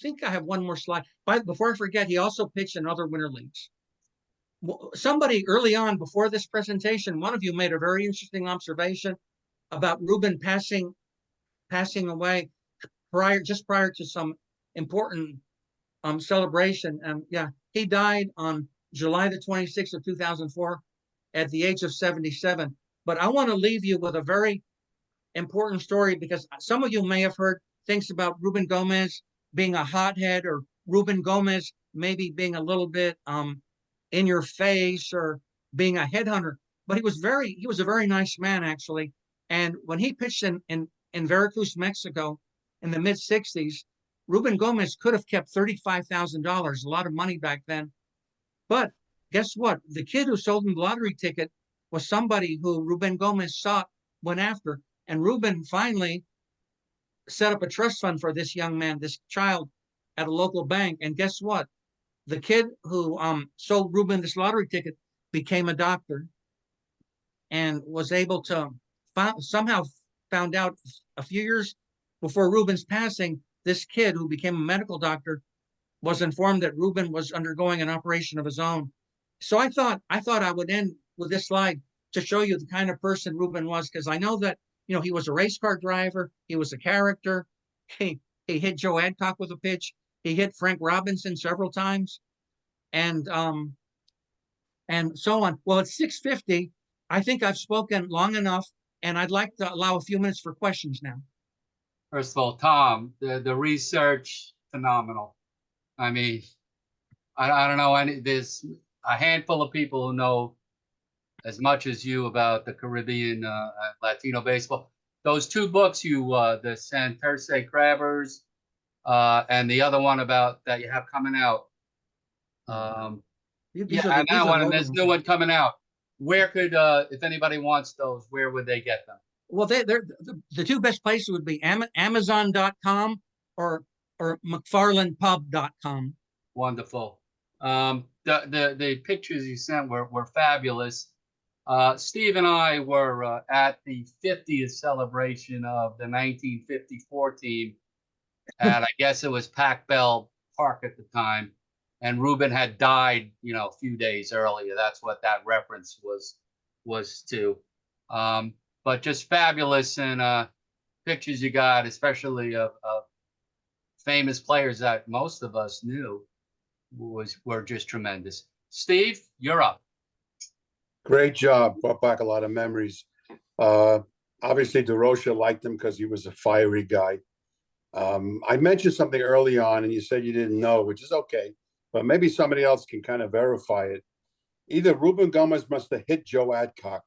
think I have one more slide. But before I forget, he also pitched in other winter leagues. Somebody early on before this presentation, one of you made a very interesting observation about Ruben passing away just prior to some important celebration. And he died on July the 26th of 2004 at the age of 77. But I want to leave you with a very important story, because some of you may have heard things about Ruben Gomez being a hothead, or Ruben Gomez maybe being a little bit in your face, or being a headhunter. But he was a very nice man, actually. And when he pitched in Veracruz, Mexico in the mid-60s, Ruben Gomez could have kept $35,000, a lot of money back then. But guess what? The kid who sold him the lottery ticket was somebody who Ruben Gomez went after. And Ruben finally set up a trust fund for this young man, this child, at a local bank. And guess what? The kid who sold Ruben this lottery ticket became a doctor, and was able to somehow found out a few years before Ruben's passing, this kid who became a medical doctor was informed that Ruben was undergoing an operation of his own. So I thought I would end with this slide to show you the kind of person Ruben was, because I know that, he was a race car driver, he was a character, he hit Joe Adcock with a pitch, he hit Frank Robinson several times, and so on. Well, it's 6:50. I think I've spoken long enough, and I'd like to allow a few minutes for questions now. First of all, Tom, the research, phenomenal. I mean, I don't know there's a handful of people who know as much as you about the Caribbean, Latino baseball. Those two books the Santurce Crabbers, and the other one about that you have coming out. And that one, and there's a new one coming out. Where could, if anybody wants those, where would they get them? Well, they're the two best places would be Amazon.com or McFarlandPub.com. Wonderful. The pictures you sent were fabulous. Steve and I were at the 50th celebration of the 1954 team, and I guess it was Pac Bell Park at the time. And Ruben had died, a few days earlier. That's what that reference was to. But just fabulous, and pictures you got, especially of famous players that most of us knew, were just tremendous. Steve, you're up. Great job. Brought back a lot of memories. Obviously, DeRocha liked him because he was a fiery guy. I mentioned something early on, and you said you didn't know, which is okay. But maybe somebody else can kind of verify it. Either Ruben Gomez must have hit Joe Adcock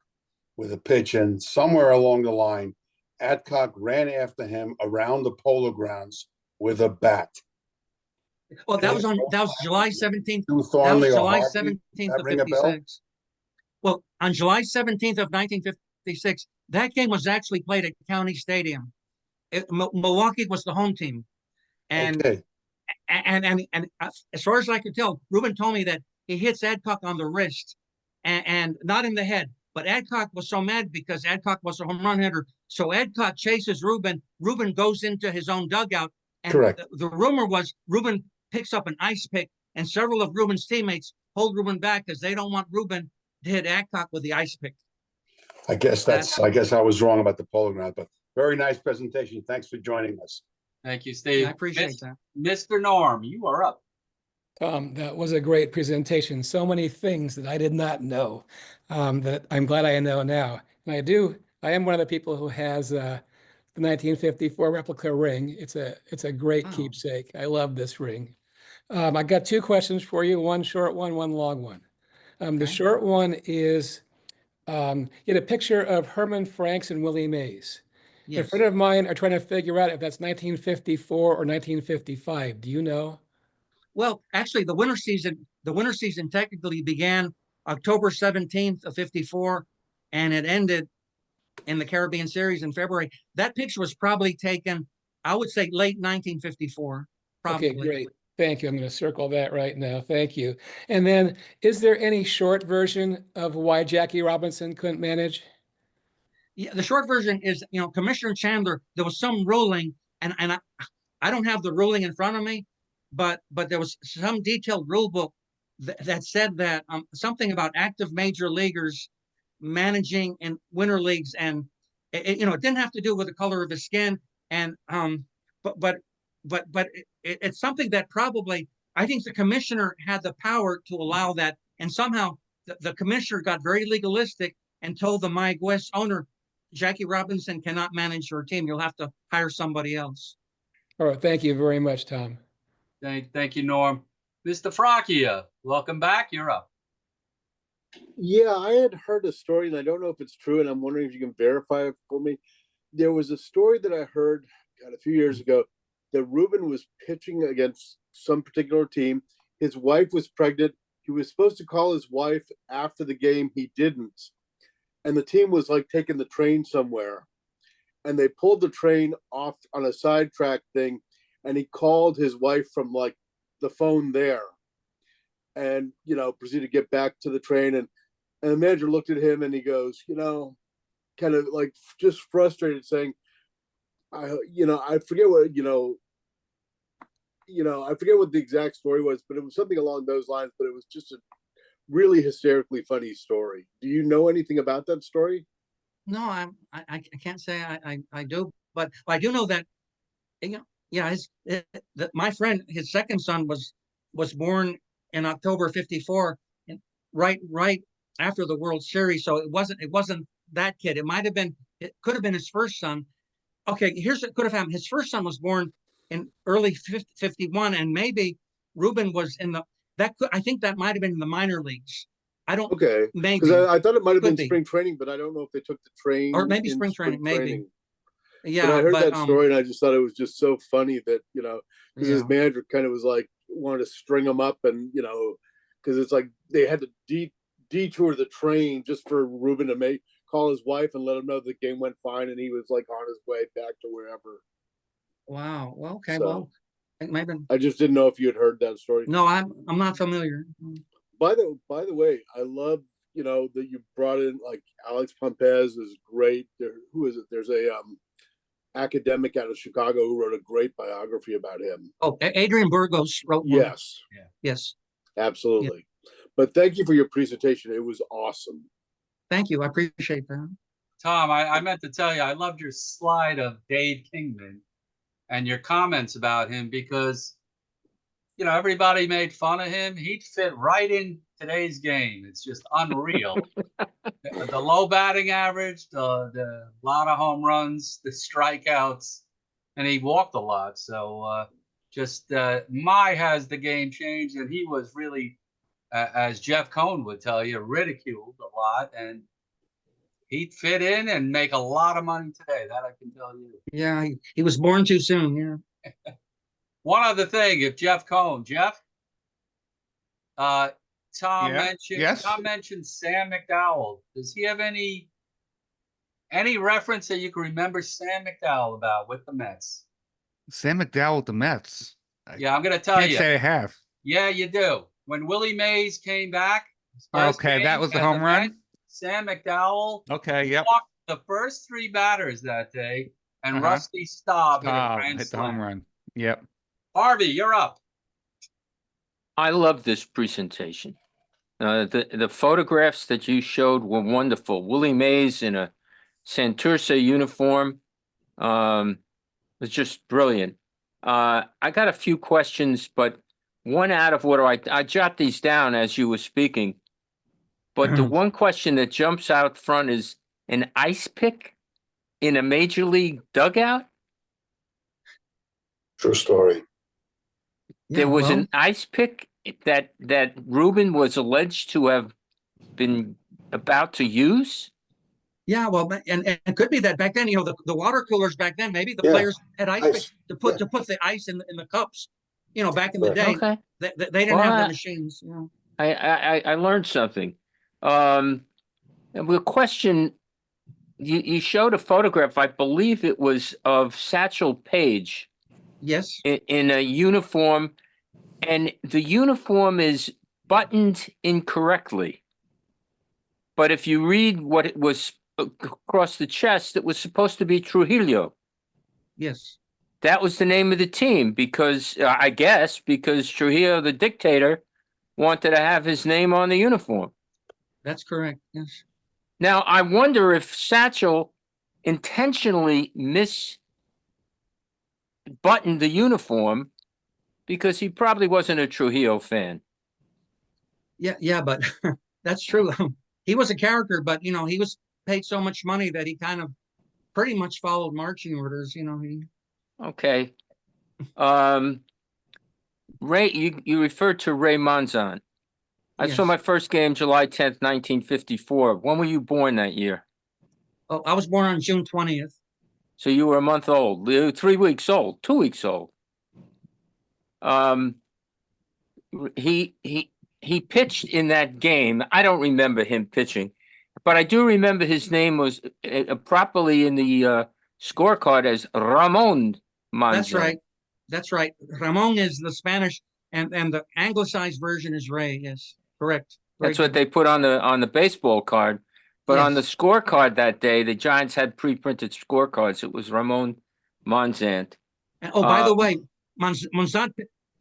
with a pitch, and somewhere along the line, Adcock ran after him around the Polo Grounds with a bat. Well, that was July 17th. That was July 17th of 56. Well, on July 17th of 1956, that game was actually played at County Stadium. Milwaukee was the home team, and. Okay. And as far as I could tell, Ruben told me that he hits Adcock on the wrist and not in the head. But Adcock was so mad because Adcock was a home run hitter. So Adcock chases Ruben. Ruben goes into his own dugout. And correct. The rumor was Ruben picks up an ice pick, and several of Ruben's teammates hold Ruben back because they don't want Ruben to hit Adcock with the ice pick. I guess I was wrong about the Polo Ground, but very nice presentation. Thanks for joining us. Thank you, Steve. I appreciate that. Mr. Norm, you are up. Tom, that was a great presentation. So many things that I did not know that I'm glad I know now. And I am one of the people who has the 1954 replica ring. It's a great keepsake. I love this ring. I got two questions for you, one short one long one. Okay. The short one is, you had a picture of Herman Franks and Willie Mays. Yes. A friend of mine are trying to figure out if that's 1954 or 1955. Do you know? Well, actually, the winter season technically began October 17th of 54, and it ended in the Caribbean Series in February. That picture was probably taken, I would say, late 1954. Probably. Okay, great. Thank you. I'm going to circle that right now. Thank you. And then, is there any short version of why Jackie Robinson couldn't manage? Yeah, the short version is, Commissioner Chandler, there was some ruling, and I don't have the ruling in front of me, but there was some detailed rule book that said that something about active major leaguers managing in winter leagues, and it didn't have to do with the color of his skin, and but it's something that probably, I think the commissioner had the power to allow that, and somehow the commissioner got very legalistic and told the Mike West owner, Jackie Robinson cannot manage your team. You'll have to hire somebody else. All right. Thank you very much, Tom. Thank you, Norm. Mr. Fracchia, welcome back. You're up. Yeah, I had heard a story, and I don't know if it's true, and I'm wondering if you can verify it for me. There was a story that I heard a few years ago that Ruben was pitching against some particular team. His wife was pregnant. He was supposed to call his wife after the game. He didn't. And the team was like taking the train somewhere. And they pulled the train off on a sidetrack thing. And he called his wife from like the phone there. And, proceeded to get back to the train. And the manager looked at him and he goes, kind of like just frustrated, saying, I forget what, I forget what the exact story was, but it was something along those lines. But it was just a really hysterically funny story. Do you know anything about that story? No, I can't say I do, but I do know that, you know, yeah, my friend, his second son was born in October '54, and right after the World Series. So it wasn't that kid. It could have been his first son. Okay, here's what could have happened. His first son was born in early '51, and maybe Ruben was in the I think that might have been in the minor leagues. I don't Okay, maybe because I thought it might have could been be, spring training, but I don't know if they took the train or maybe in spring training, maybe. training. But Yeah, I heard but that story and I just thought it was just so funny that, because his yeah, manager kind of was like, wanted to string him up and, because it's like they had to detour the train just for Ruben to call his wife and let him know the game went fine and he was like on his way back to wherever. wow. Well, okay, So well, maybe I just didn't know if you had heard that story. no, I'm not familiar. By the way, I love, that you brought in like Alex Pompez is great. Who is it? There's a academic out of Chicago who wrote a great biography about him. Oh, Adrian Burgos wrote one. Yes. Yeah. Yes. Absolutely. But thank you for your presentation. It was awesome. Thank you. I appreciate that. Tom, I meant to tell you, I loved your slide of Dave Kingman and your comments about him because, everybody made fun of him. He'd fit right in today's game. It's just unreal. The low batting average, the lot of home runs, the strikeouts, and he walked a lot. So my has the game changed, and he was really, as Jeff Cohn would tell you, ridiculed a lot, and he'd fit in and make a lot of money today. That I can tell you. Yeah, he was born too soon. Yeah. One other thing, if Jeff, Tom Yes. mentioned Sam McDowell. Does he have any reference that you can remember Sam McDowell about with the Mets? Sam McDowell with the Mets. Yeah, I'm going to tell Can't you. say I have. Yeah, you do. When Willie Mays came back, his first Okay, that game was the as home a run? Met, Sam McDowell Okay, yep. walked the first three batters that day, and Uh-huh. Rusty Staub hit a Staub grand hit the slam. home run. Yep. Harvey, you're up. I love this presentation. The photographs that you showed were wonderful. Willie Mays in a Santurce uniform was just brilliant. I got a few questions, but one out of order, I jot these down as you were speaking. But the one question that jumps out front is an ice pick in a major league dugout? True story. There was an ice pick that Ruben was alleged to have been about to use. Yeah, well, and it could be that back then, the water coolers back then, maybe the Yeah, players had ice ice, picks to put the ice in the cups. Back in the Right. day, Okay, they didn't Well, have the I- machines. I learned something. And the question, you showed a photograph, I believe it was of Satchel Paige Yes. in a uniform, and the uniform is buttoned incorrectly. But if you read what it was across the chest, it was supposed to be Trujillo. Yes. That was the name of the team because I guess because Trujillo, the dictator, wanted to have his name on the uniform. That's correct. Yes. Now, I wonder if Satchel intentionally misbuttoned the uniform because he probably wasn't a Trujillo fan. Yeah, but that's true. He was a character, but he was paid so much money that he kind of pretty much followed marching orders. Okay. Ray, you referred to Ray Monzon. I saw Yes. my first game July 10th, 1954. When were you born that year? Oh, I was born on June 20th. So you were a month old, 3 weeks old, 2 weeks old. He pitched in that game. I don't remember him pitching, but I do remember his name was properly in the scorecard as Ramon Monzon. That's right. That's right. Ramon is the Spanish, and the anglicized version is Ray. Yes, correct. That's what they put on the baseball card. But on the Yes. scorecard that day, the Giants had pre-printed scorecards. It was Ramon Monzant. And, oh, by the way, Monzant,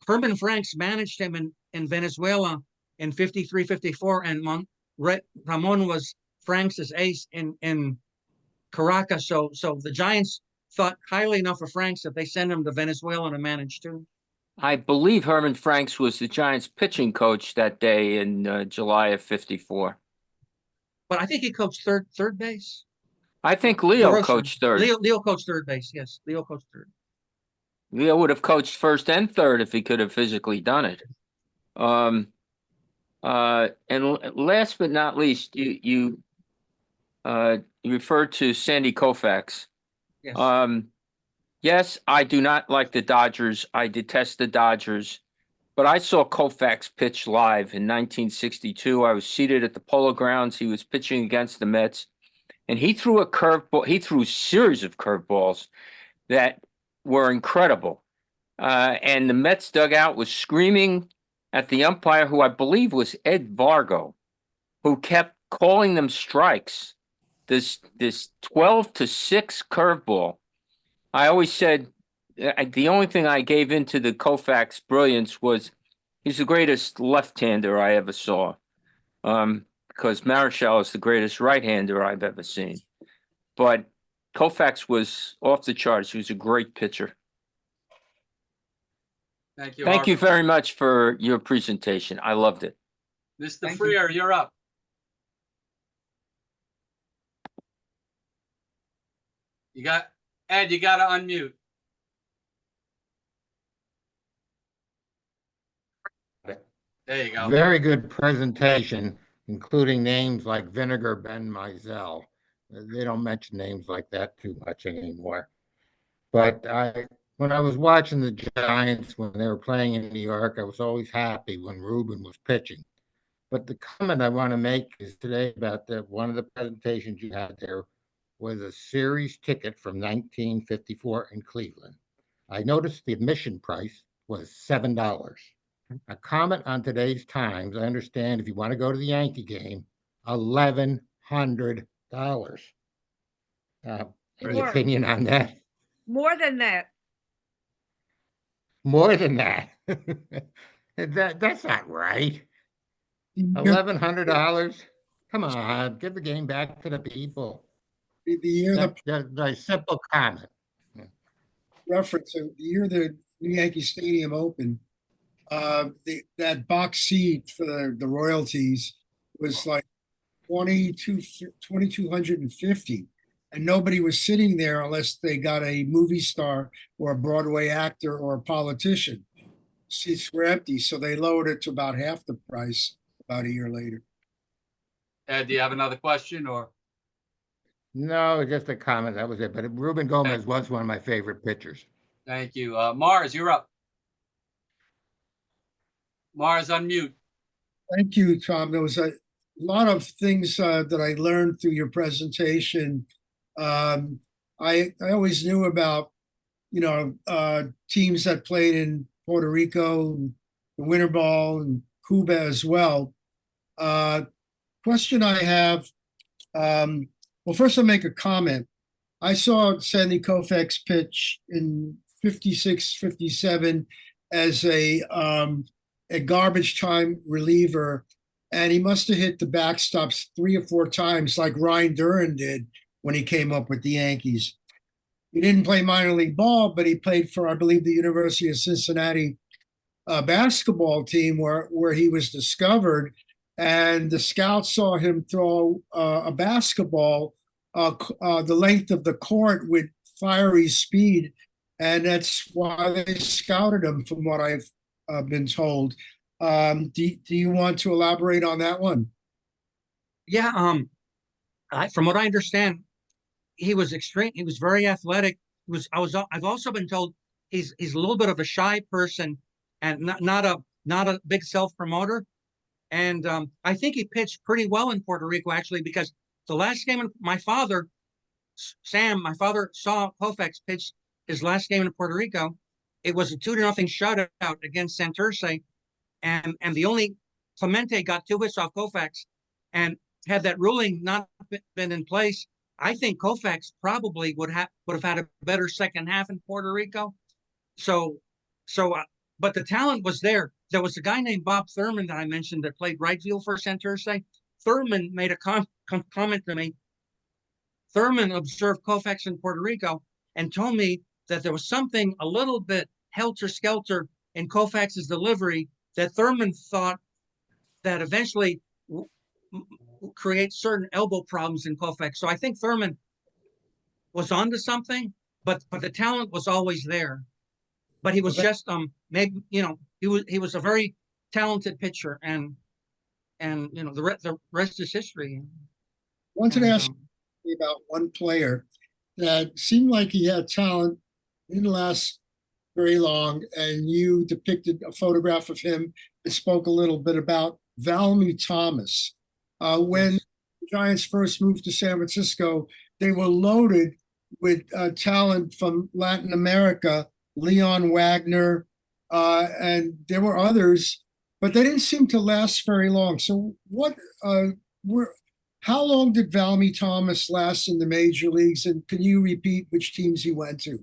Herman Franks managed him in Venezuela in 53, 54, and Ramon was Frank's ace in Caracas. So the Giants thought highly enough of Franks that they send him to Venezuela to manage too. I believe Herman Franks was the Giants pitching coach that day in July of 54. But I think he coached third base. I think Leo DeRosa. coached third. Leo coached third base. Yes, Leo coached third. Leo would have coached first and third if he could have physically done it. And last but not least, you referred to Sandy Koufax. Yes. Yes, I do not like the Dodgers. I detest the Dodgers. But I saw Koufax pitch live in 1962. I was seated at the Polo Grounds. He was pitching against the Mets. And he threw a curveball. He threw a series of curveballs that were incredible. And the Mets dugout was screaming at the umpire, who I believe was Ed Vargo, who kept calling them strikes. This 12-6 curveball. I always said the only thing I gave into the Koufax brilliance was he's the greatest left-hander I ever saw. Because Marichal is the greatest right-hander I've ever seen. But Koufax was off the charts. He was a great pitcher. Thank you. Thank you Harper. very much for your presentation. I loved it. Mr. Thank you. Freer, you're up. You got Ed, you got to unmute. There you go. Very good presentation, including names like Vinegar Ben Mizell. They don't mention names like that too much anymore. But when I was watching the Giants when they were playing in New York, I was always happy when Ruben was pitching. But the comment I want to make is today about one of the presentations you had there was a series ticket from 1954 in Cleveland. I noticed the admission price was $7. A comment on today's Times, I understand if you want to go to the Yankee game, $1,100. Any More. opinion on that? More than that. More than that. That's not right. $1,100. Come on, give the game back to the people. The year That's a simple comment. reference, the year the New Yankee Stadium opened, that box seat for the royalties was like 2,250, and nobody was sitting there unless they got a movie star or a Broadway actor or a politician. Seats were empty, so they lowered it to about half the price about a year later. Ed, do you have another question or? No, just a comment. That was it. But Ruben Gomez was one of my favorite pitchers. Thank you. Mars, you're up. Mars, unmute. Thank you, Tom. There was a lot of things that I learned through your presentation. I always knew about, teams that played in Puerto Rico, the Winter Ball, and Cuba as well. Question I have, well, first I'll make a comment. I saw Sandy Koufax pitch in 56, 57 as a garbage time reliever, and he must have hit the backstops 3 or 4 times like Ryan Duran did when he came up with the Yankees. He didn't play minor league ball, but he played for, I believe, the University of Cincinnati basketball team where he was discovered, and the scouts saw him throw a basketball the length of the court with fiery speed, and that's why they scouted him, from what I've been told. Do you want to elaborate on that one? Yeah, from what I understand, he was extreme. He was very athletic. I've also been told he's a little bit of a shy person and not a big self-promoter. And I think he pitched pretty well in Puerto Rico, actually, because the last game, my father saw Koufax pitch his last game in Puerto Rico. It was a 2-0 shutout against Santurce, and the only Clemente got 2 hits off Koufax, and had that ruling not been in place, I think Koufax probably would have had a better second half in Puerto Rico. But the talent was there. there was a guy named Bob Thurman that I mentioned that played right field for Santurce. Thurman made a comment to me. Thurman observed Koufax in Puerto Rico and told me that there was something a little bit helter-skelter in Koufax's delivery that Thurman thought that eventually create certain elbow problems in Koufax. So I think Thurman was onto something, but the talent was always there. But he was just maybe, you know, he was a very talented pitcher, and you know, the rest is history. Wanted to ask you about one player that seemed like he had talent, didn't last very long, and you depicted a photograph of him and spoke a little bit about Valmy Thomas. When the Giants first moved to San Francisco, they were loaded with talent from Latin America, Leon Wagner, and there were others, but they didn't seem to last very long. So how long did Valmy Thomas last in the major leagues, and can you repeat which teams he went to?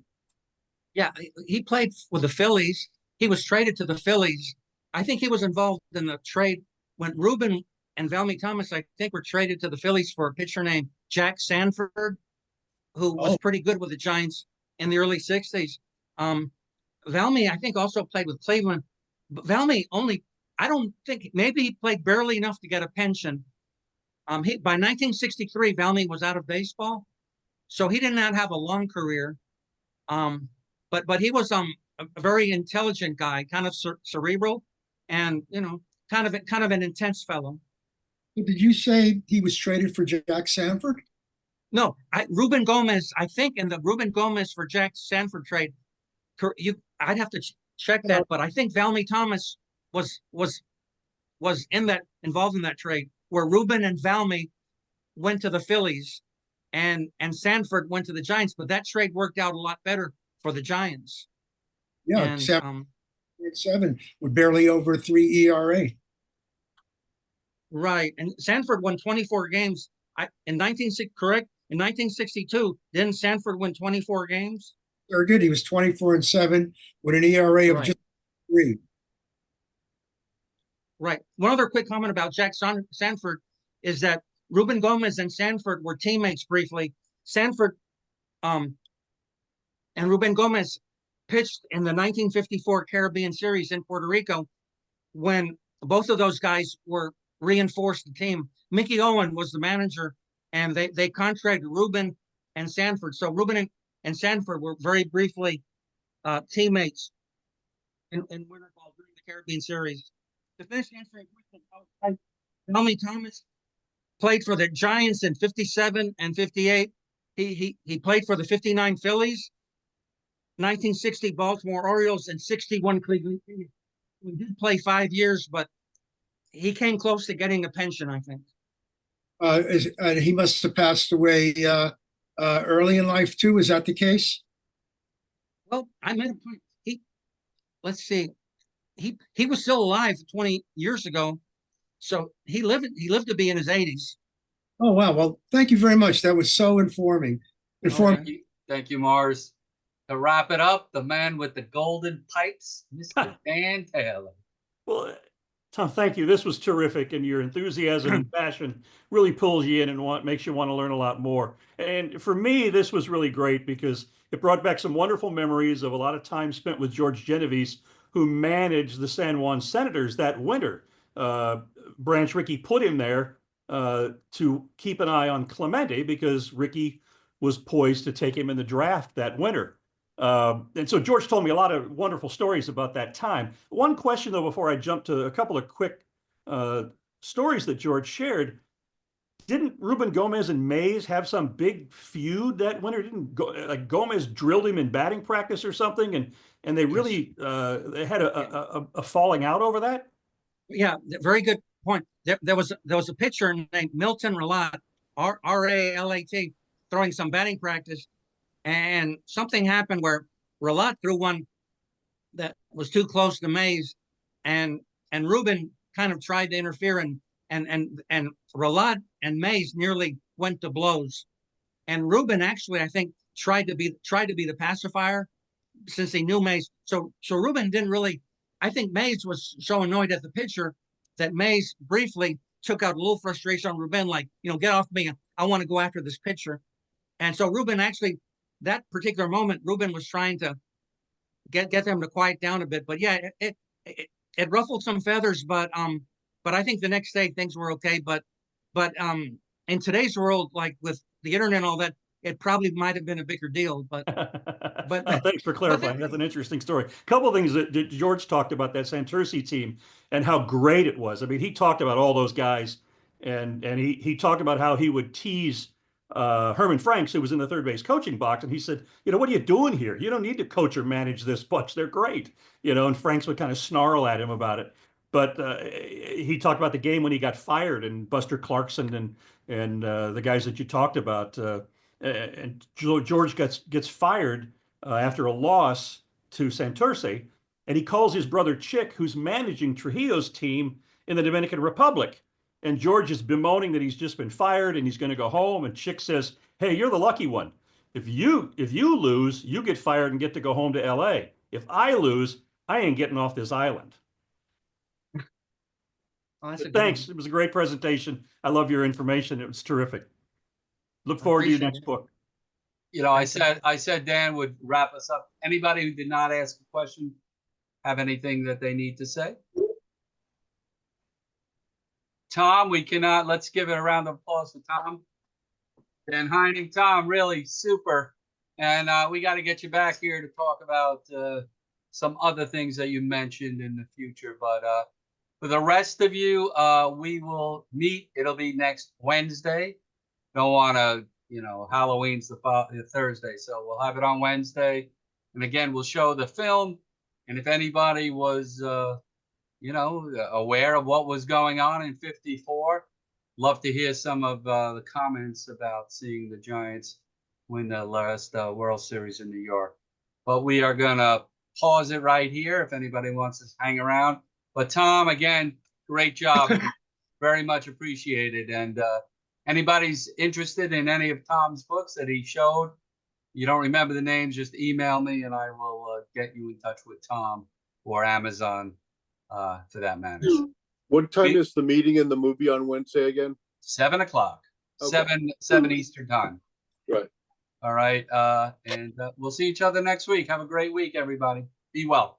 Yeah, he played with the Phillies. He was traded to the Phillies. I think he was involved in the trade when Ruben and Valmy Thomas, I think, were traded to the Phillies for a pitcher named Jack Sanford, who was pretty good with the Giants in the early 60s. Valmy, I think, also played with Cleveland. But Valmy I don't think, maybe he played barely enough to get a pension. By 1963, Valmy was out of baseball, so he did not have a long career. But he was a very intelligent guy, kind of cerebral, and you know, kind of an intense fellow. Did you say he was traded for Jack Sanford? No, Ruben Gomez. I think in the Ruben Gomez for Jack Sanford trade, I'd have to check that, but I think Valmy Thomas was involved in that trade where Ruben and Valmy went to the Phillies, and Sanford went to the Giants. But that trade worked out a lot better for the Giants. Yeah, 7 with barely over 3 ERA. Right, and Sanford won 24 games. In 1962, didn't Sanford win 24 games? Very good. He was 24-7 with an ERA of just 3. Right. One other quick comment about Jack Sanford is that Ruben Gomez and Sanford were teammates briefly. Sanford and Ruben Gomez pitched in the 1954 Caribbean Series in Puerto Rico when both of those guys were reinforced the team. Mickey Owen was the manager, and they contracted Ruben and Sanford. So Ruben and Sanford were very briefly teammates in winter ball during the Caribbean Series. To finish answering your question, Valmy Thomas played for the Giants in 57 and 58. He played for the 59 Phillies, 1960 Baltimore Orioles, and 61 Cleveland Indians. He did play 5 years, but he came close to getting a pension, I think. He must have passed away early in life too. Is that the case? Well, I made a point. Let's see. He was still alive 20 years ago, so he lived to be in his 80s. Oh wow! Well, thank you very much. That was so informing. Thank you, Mars. To wrap it up, the man with the golden pipes, Mr. Dan Taylor. Well, Tom, thank you. This was terrific, and your enthusiasm and passion really pulls you in and makes you want to learn a lot more. And for me, this was really great because it brought back some wonderful memories of a lot of time spent with George Genovese, who managed the San Juan Senators that winter. Branch Rickey put him there to keep an eye on Clemente because Rickey was poised to take him in the draft that winter. And so George told me a lot of wonderful stories about that time. One question, though, before I jump to a couple of quick stories that George shared, didn't Ruben Gomez and Mays have some big feud that winter? Didn't Gomez drilled him in batting practice or something, and they really they had a falling out over that? Yeah, very good point. There was a pitcher named Milton Ralat, R-A-L-A-T, throwing some batting practice, and something happened where Ralat threw one that was too close to Mays, and Ruben kind of tried to interfere, and Ralat and Mays nearly went to blows. And Ruben actually, I think, tried to be the pacifier since he knew Mays. So Ruben didn't really I think Mays was so annoyed at the pitcher that Mays briefly took out a little frustration on Ruben, like, get off me. I want to go after this pitcher. And so Ruben actually, that particular moment, Ruben was trying to get them to quiet down a bit. But yeah, it ruffled some feathers, but I think the next day things were okay. But in today's world, like with the internet and all that, it probably might have been a bigger deal. But Oh, thanks for clarifying. That's an interesting story. A couple of things that George talked about, that Santurce team and how great it was. I mean, he talked about all those guys, and he talked about how he would tease Herman Franks, who was in the third base coaching box, and he said, what are you doing here? You don't need to coach or manage this bunch. They're great. And Franks would kind of snarl at him about it. But he talked about the game when he got fired, and Buster Clarkson and the guys that you talked about. And George gets fired after a loss to Santurce, and he calls his brother Chick, who's managing Trujillo's team in the Dominican Republic. And George is bemoaning that he's just been fired and he's going to go home. And Chick says, "Hey, you're the lucky one. If you lose, you get fired and get to go home to LA. If I lose, I ain't getting off this island." Oh, thanks. It was a great presentation. I love your information. It was terrific. Look forward to your next book. I said Dan would wrap us up. Anybody who did not ask a question have anything that they need to say? Tom, let's give it a round of applause for Tom. Dan Hyning, Tom, really super. And we got to get you back here to talk about some other things that you mentioned in the future. But for the rest of you, we will meet. It'll be next Wednesday. Don't want to, Halloween's the Thursday, so we'll have it on Wednesday. And again, we'll show the film. And if anybody was, aware of what was going on in '54, love to hear some of the comments about seeing the Giants win the last World Series in New York. But we are going to pause it right here if anybody wants to hang around. But Tom, again, great job. Very much appreciated. And anybody's interested in any of Tom's books that he showed, you don't remember the names, just email me and I will get you in touch with Tom or Amazon for that matter. What time is the meeting and the movie on Wednesday again? 7 o'clock, okay. 7 Eastern time. Right. All right. And we'll see each other next week. Have a great week, everybody. Be well.